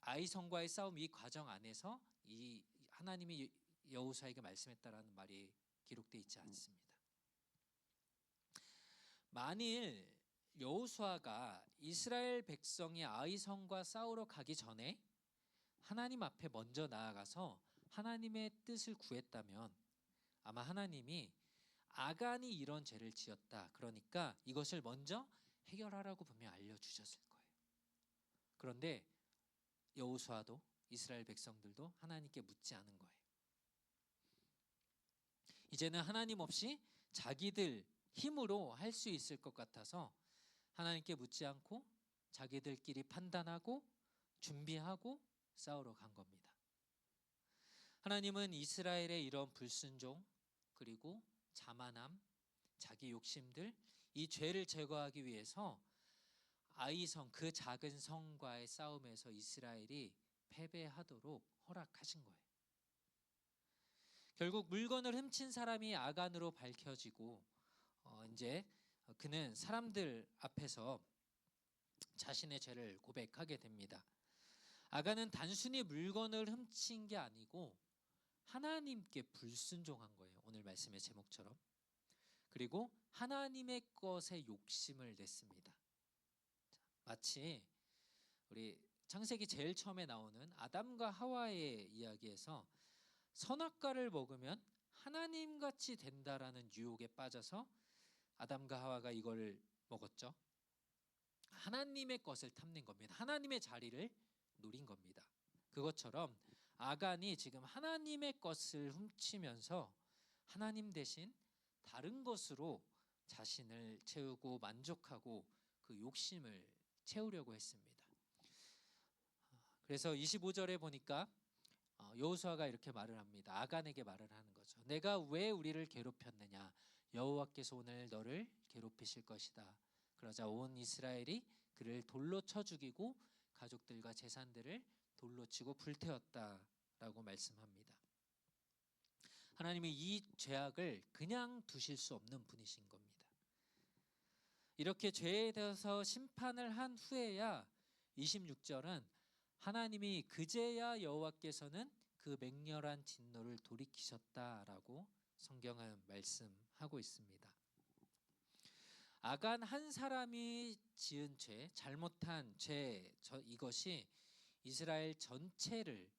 아이성과의 싸움 이 과정 안에서 이 하나님이 여호수아에게 말씀했다라는 말이 기록되어 있지 않습니다. 만일 여호수아가 이스라엘 백성이 아이성과 싸우러 가기 전에 하나님 앞에 먼저 나아가서 하나님의 뜻을 구했다면 아마 하나님이 아간이 이런 죄를 지었다, 그러니까 이것을 먼저 해결하라고 분명 알려주셨을 거예요. 그런데 여호수아도 이스라엘 백성들도 하나님께 묻지 않은 거예요. 이제는 하나님 없이 자기들 힘으로 할 수 있을 것 같아서 하나님께 묻지 않고 자기들끼리 판단하고 준비하고 싸우러 간 겁니다. 하나님은 이스라엘의 이런 불순종, 그리고 자만함, 자기 욕심들, 이 죄를 제거하기 위해서 아이성, 그 작은 성과의 싸움에서 이스라엘이 패배하도록 허락하신 거예요. 결국 물건을 훔친 사람이 아간으로 밝혀지고 이제 그는 사람들 앞에서 자신의 죄를 고백하게 됩니다. 아간은 단순히 물건을 훔친 게 아니고 하나님께 불순종한 거예요. 오늘 말씀의 제목처럼. 그리고 하나님의 것에 욕심을 냈습니다. 마치 우리 창세기 제일 처음에 나오는 아담과 하와의 이야기에서 선악과를 먹으면 하나님같이 된다라는 유혹에 빠져서 아담과 하와가 이걸 먹었죠. 하나님의 것을 탐낸 겁니다. 하나님의 자리를 노린 겁니다. 그것처럼 아간이 지금 하나님의 것을 훔치면서 하나님 대신 다른 것으로 자신을 채우고 만족하고 그 욕심을 채우려고 했습니다. 그래서 25절에 보니까 여호수아가 이렇게 말을 합니다. 아간에게 말을 하는 거죠. 내가 왜 우리를 괴롭혔느냐? 여호와께서 오늘 너를 괴롭히실 것이다. 그러자 온 이스라엘이 그를 돌로 쳐 죽이고 가족들과 재산들을 돌로 치고 불태웠다라고 말씀합니다. 하나님이 이 죄악을 그냥 두실 수 없는 분이신 겁니다. 이렇게 죄에 대해서 심판을 한 후에야 26절은 하나님이 그제야 여호와께서는 그 맹렬한 진노를 돌이키셨다라고 성경은 말씀하고 있습니다. 아간 한 사람이 지은 죄, 잘못한 죄, 이것이 이스라엘 전체를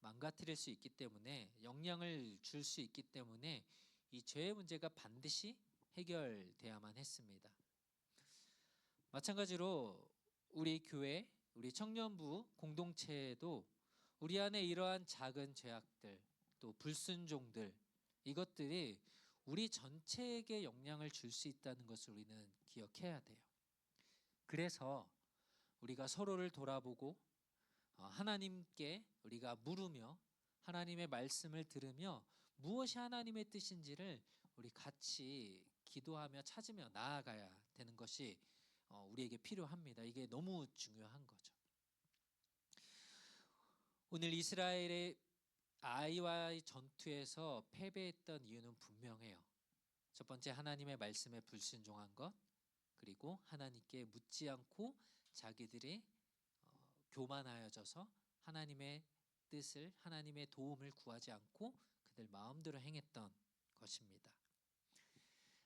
망가뜨릴 수 있기 때문에, 영향을 줄 수 있기 때문에 이 죄의 문제가 반드시 해결돼야만 했습니다. 마찬가지로 우리 교회, 우리 청년부 공동체에도 우리 안에 이러한 작은 죄악들, 또 불순종들, 이것들이 우리 전체에게 영향을 줄 수 있다는 것을 우리는 기억해야 돼요. 그래서 우리가 서로를 돌아보고 하나님께 우리가 물으며 하나님의 말씀을 들으며 무엇이 하나님의 뜻인지를 우리 같이 기도하며 찾으며 나아가야 되는 것이 우리에게 필요합니다. 이게 너무 중요한 거죠. 오늘 이스라엘의 아이와의 전투에서 패배했던 이유는 분명해요. 첫 번째, 하나님의 말씀에 불순종한 것, 그리고 하나님께 묻지 않고 자기들이 교만하여져서 하나님의 뜻을, 하나님의 도움을 구하지 않고 그들 마음대로 행했던 것입니다.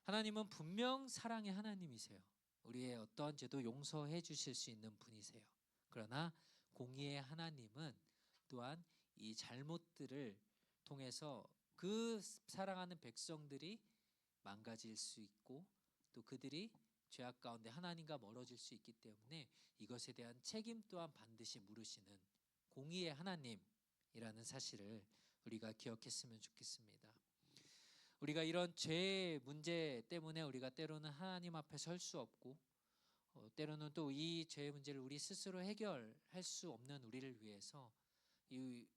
하나님은 분명 사랑의 하나님이세요. 우리의 어떠한 죄도 용서해 주실 수 있는 분이세요. 그러나 공의의 하나님은 또한 이 잘못들을 통해서 그 사랑하는 백성들이 망가질 수 있고 또 그들이 죄악 가운데 하나님과 멀어질 수 있기 때문에 이것에 대한 책임 또한 반드시 물으시는 공의의 하나님이라는 사실을 우리가 기억했으면 좋겠습니다. 우리가 이런 죄의 문제 때문에 우리가 때로는 하나님 앞에 설 수 없고 때로는 또 이 죄의 문제를 우리 스스로 해결할 수 없는 우리를 위해서 이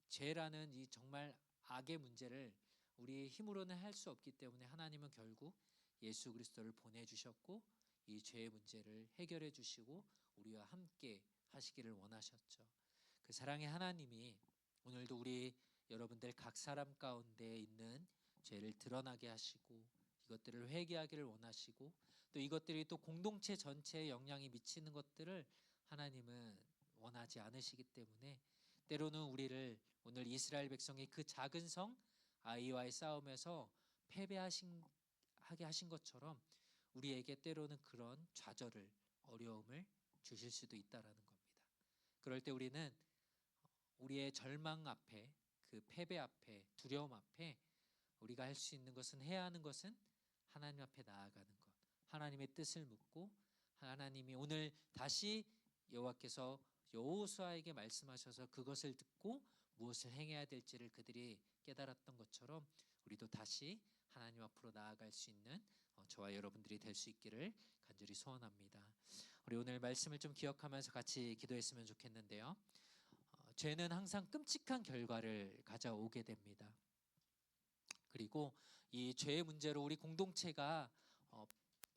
죄라는 이 정말 악의 문제를 우리의 힘으로는 할 수 없기 때문에 하나님은 결국 예수 그리스도를 보내주셨고 이 죄의 문제를 해결해 주시고 우리와 함께 하시기를 원하셨죠. 그 사랑의 하나님이 오늘도 우리 여러분들 각 사람 가운데 있는 죄를 드러나게 하시고 이것들을 회개하기를 원하시고 또 이것들이 또 공동체 전체에 영향이 미치는 것들을 하나님은 원하지 않으시기 때문에 때로는 우리를 오늘 이스라엘 백성이 그 작은 성 아이와의 싸움에서 패배하게 하신 것처럼 우리에게 때로는 그런 좌절을, 어려움을 주실 수도 있다라는 겁니다. 그럴 때 우리는 우리의 절망 앞에, 그 패배 앞에, 두려움 앞에 우리가 할 수 있는 것은, 해야 하는 것은 하나님 앞에 나아가는 것, 하나님의 뜻을 묻고 하나님이 오늘 다시 여호와께서 여호수아에게 말씀하셔서 그것을 듣고 무엇을 행해야 될지를 그들이 깨달았던 것처럼 우리도 다시 하나님 앞으로 나아갈 수 있는 저와 여러분들이 될 수 있기를 간절히 소원합니다. 우리 오늘 말씀을 좀 기억하면서 같이 기도했으면 좋겠는데요. 죄는 항상 끔찍한 결과를 가져오게 됩니다. 그리고 이 죄의 문제로 우리 공동체가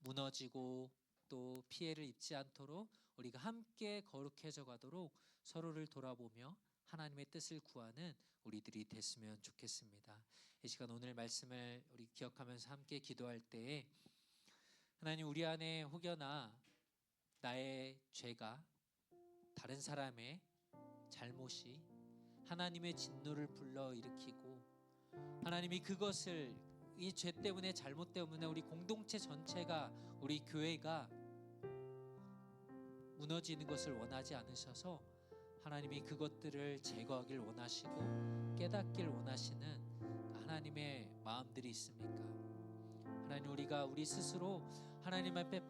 무너지고 또 피해를 입지 않도록 우리가 함께 거룩해져 가도록 서로를 돌아보며 하나님의 뜻을 구하는 우리들이 됐으면 좋겠습니다. 이 시간 오늘 말씀을 우리 기억하면서 함께 기도할 때에 하나님, 우리 안에 혹여나 나의 죄가, 다른 사람의 잘못이 하나님의 진노를 불러 일으키고 하나님이 그것을 이 죄 때문에 잘못 때문에 우리 공동체 전체가 우리 교회가 무너지는 것을 원하지 않으셔서 하나님이 그것들을 제거하길 원하시고 깨닫길 원하시는 하나님의 마음들이 있습니까? 하나님, 우리가 우리 스스로 하나님 앞에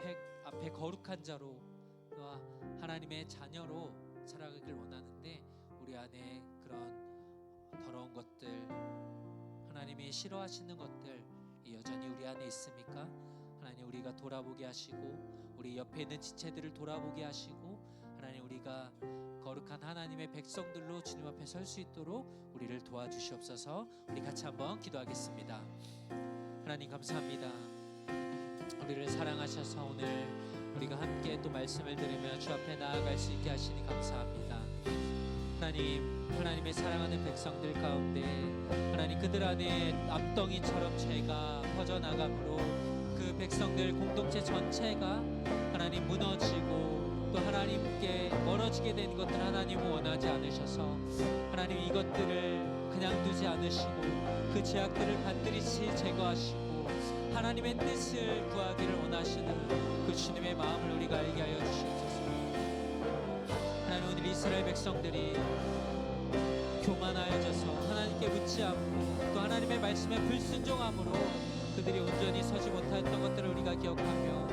거룩한 자로 또 하나님의 자녀로 살아가길 원하는데 우리 안에 그런 더러운 것들, 하나님이 싫어하시는 것들 여전히 우리 안에 있습니까? 하나님, 우리가 돌아보게 하시고 우리 옆에 있는 지체들을 돌아보게 하시고 하나님, 우리가 거룩한 하나님의 백성들로 주님 앞에 설 수 있도록 우리를 도와주시옵소서. 우리 같이 한번 기도하겠습니다. 하나님, 감사합니다. 우리를 사랑하셔서 오늘 우리가 함께 또 말씀을 들으며 주 앞에 나아갈 수 있게 하시니 감사합니다. 하나님, 하나님의 사랑하는 백성들 가운데 하나님, 그들 안에 암덩이처럼 죄가 퍼져나가므로 그 백성들 공동체 전체가 하나님 무너지고 또 하나님께 멀어지게 된 것들 하나님은 원하지 않으셔서 하나님, 이것들을 그냥 두지 않으시고 그 죄악들을 반드시 제거하시고 하나님의 뜻을 구하기를 원하시는 그 주님의 마음을 우리가 알게 하여 주시옵소서. 하나님, 오늘 이스라엘 백성들이 교만하여져서 하나님께 묻지 않고 또 하나님의 말씀에 불순종함으로 그들이 온전히 서지 못하였던 것들을 우리가 기억하며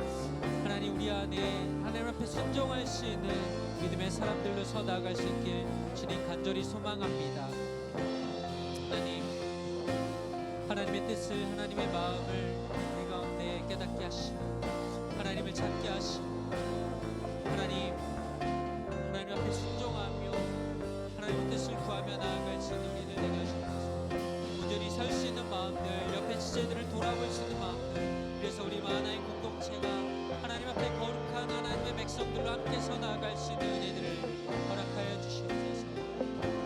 하나님, 우리 안에 하나님 앞에 순종할 수 있는 믿음의 사람들로 서 나아갈 수 있길 주님 간절히 소망합니다. 하나님, 하나님의 뜻을, 하나님의 마음을 우리 가운데 깨닫게 하시고 하나님을 찾게 하시고 하나님 앞에 순종하며 하나님의 뜻을 구하며 나아갈 수 있는 우리들 되게 하시옵소서. 온전히 설 수 있는 마음들, 옆에 지체들을 돌아볼 수 있는 마음들, 그래서 우리 하나님 공동체가 하나님 앞에 거룩한 하나님의 백성들로 함께 서 나아갈 수 있는 은혜들을 허락하여 주시옵소서.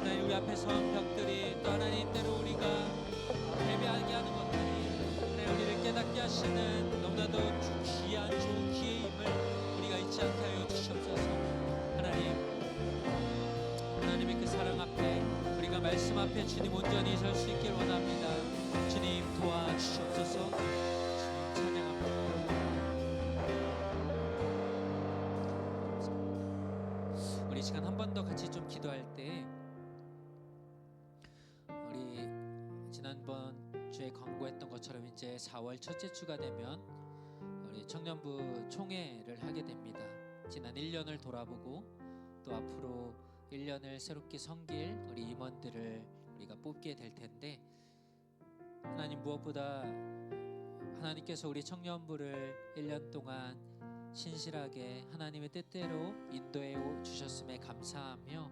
하나님, 우리 앞에 서한 벽들이 또 하나님 때로 우리가 패배하게 하는 것들이 하나님 우리를 깨닫게 하시는 너무나도 귀한 좋은 기회임을 우리가 잊지 않게 하여 주시옵소서. 하나님의 그 사랑 앞에 우리가 말씀 앞에 주님 온전히 설 수 있길 원합니다. 주님 도와주시옵소서. 주님 찬양합니다. 우리 시간 한 번 더 같이 좀 기도할 때 우리 지난번 주에 광고했던 것처럼 이제 4월 첫째 주가 되면 우리 청년부 총회를 하게 됩니다. 지난 1년을 돌아보고 또 앞으로 1년을 새롭게 섬길 우리 임원들을 우리가 뽑게 될 텐데 하나님, 무엇보다 하나님께서 우리 청년부를 1년 동안 신실하게 하나님의 뜻대로 인도해 주셨음에 감사하며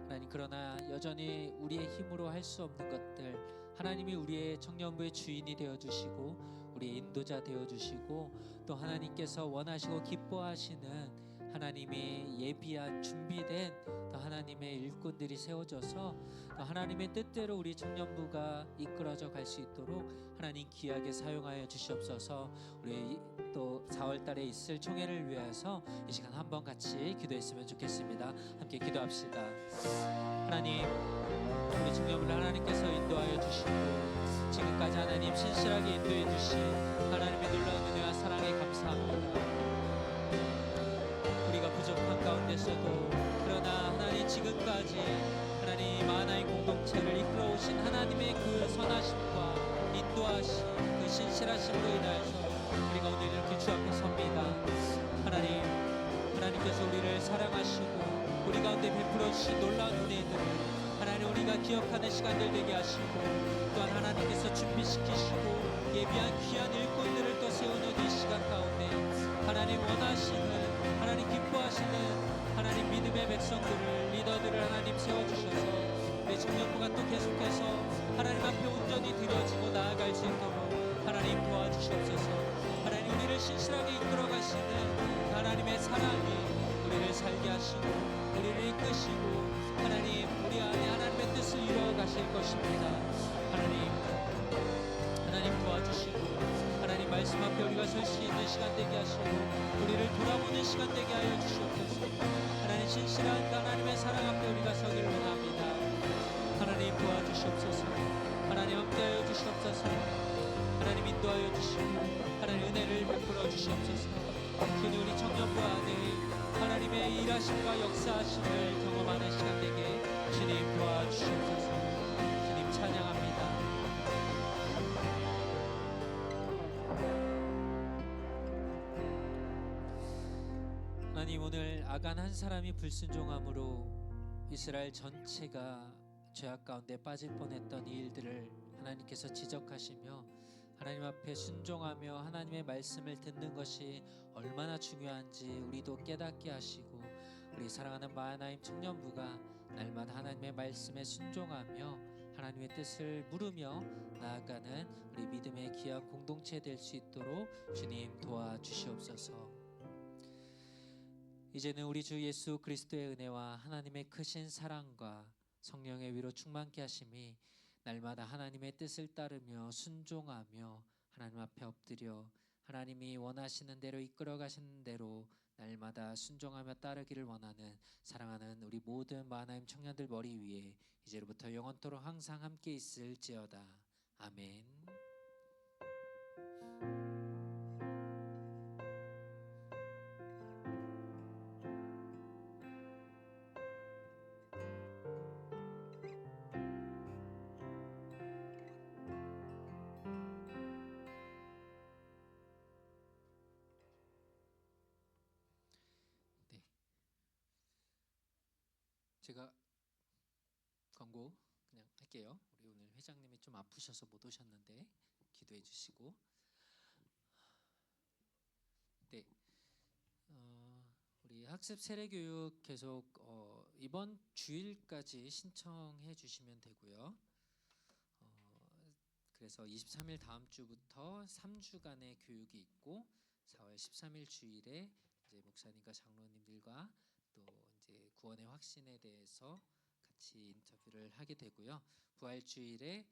하나님, 그러나 여전히 우리의 힘으로 할 수 없는 것들 하나님이 우리의 청년부의 주인이 되어주시고 우리의 인도자 되어주시고 또 하나님께서 원하시고 기뻐하시는 하나님이 예비한 준비된 또 하나님의 일꾼들이 세워져서 또 하나님의 뜻대로 우리 청년부가 이끌어져 갈 수 있도록 하나님 귀하게 사용하여 주시옵소서. 우리 또 4월 달에 있을 총회를 위해서 이 시간 한번 같이 기도했으면 좋겠습니다. 함께 기도합시다. 하나님, 우리 청년부를 하나님께서 인도하여 주시고 지금까지 하나님 신실하게 인도해 주신 하나님의 놀라운 은혜와 사랑에 감사합니다. 우리가 부족한 가운데서도 그러나 하나님 지금까지 하나님 하나의 공동체를 이끌어오신 하나님의 그 선하심과 인도하심 그 신실하심으로 인하여서 우리가 오늘 이렇게 주 앞에 섭니다. 하나님께서 우리를 사랑하시고 우리 가운데 베풀어 주신 놀라운 은혜들을 하나님 우리가 기억하는 시간들 되게 하시고 또한 하나님께서 준비시키시고 예비한 귀한 일꾼들을 또 세워놓은 이 시간 가운데 하나님 원하시는 하나님 기뻐하시는 하나님 믿음의 백성들을 리더들을 하나님 세워주셔서 우리 청년부가 또 계속해서 하나님 앞에 온전히 드려지고 나아갈 수 있도록 하나님 도와주시옵소서. 하나님 우리를 신실하게 이끌어 가시는 하나님의 사랑이 우리를 살게 하시고 우리를 이끄시고 하나님 우리 안에 하나님의 뜻을 이루어 가실 것입니다. 하나님 도와주시고 하나님 말씀 앞에 우리가 설 수 있는 시간 되게 하시고 우리를 돌아보는 시간 되게 하여 주시옵소서. 하나님 신실한 하나님의 사랑 앞에 우리가 서길 원합니다. 하나님 도와주시옵소서. 하나님 함께하여 주시옵소서. 하나님 인도하여 주시고 하나님 은혜를 베풀어 주시옵소서. 주님 우리 청년부 안에 하나님의 일하심과 역사하심을 경험하는 시간 되게 주님 도와주시옵소서. 주님 찬양합니다. 하나님 오늘 아간 한 사람이 불순종함으로 이스라엘 전체가 죄악 가운데 빠질 뻔했던 이 일들을 하나님께서 지적하시며 하나님 앞에 순종하며 하나님의 말씀을 듣는 것이 얼마나 중요한지 우리도 깨닫게 하시고 우리 사랑하는 마하나임 청년부가 날마다 하나님의 말씀에 순종하며 하나님의 뜻을 물으며 나아가는 우리 믿음의 귀한 공동체 될 수 있도록 주님 도와주시옵소서. 이제는 우리 주 예수 그리스도의 은혜와 하나님의 크신 사랑과 성령의 위로 충만케 하심이 날마다 하나님의 뜻을 따르며 순종하며 하나님 앞에 엎드려 하나님이 원하시는 대로 이끌어 가시는 대로 날마다 순종하며 따르기를 원하는 사랑하는 우리 모든 마하나임 청년들 머리 위에 이제로부터 영원토록 항상 함께 있을지어다. 아멘. 제가 광고 그냥 할게요. 우리 오늘 회장님이 좀 아프셔서 못 오셨는데 기도해 주시고. 네, 우리 학습 세례 교육 계속 이번 주일까지 신청해 주시면 되고요. 그래서 23일 다음 주부터 3주간의 교육이 있고 4월 13일 주일에 이제 목사님과 장로님들과 또 이제 구원의 확신에 대해서 같이 인터뷰를 하게 되고요. 부활 주일에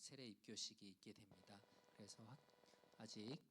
세례 입교식이 있게 됩니다. 그래서 아직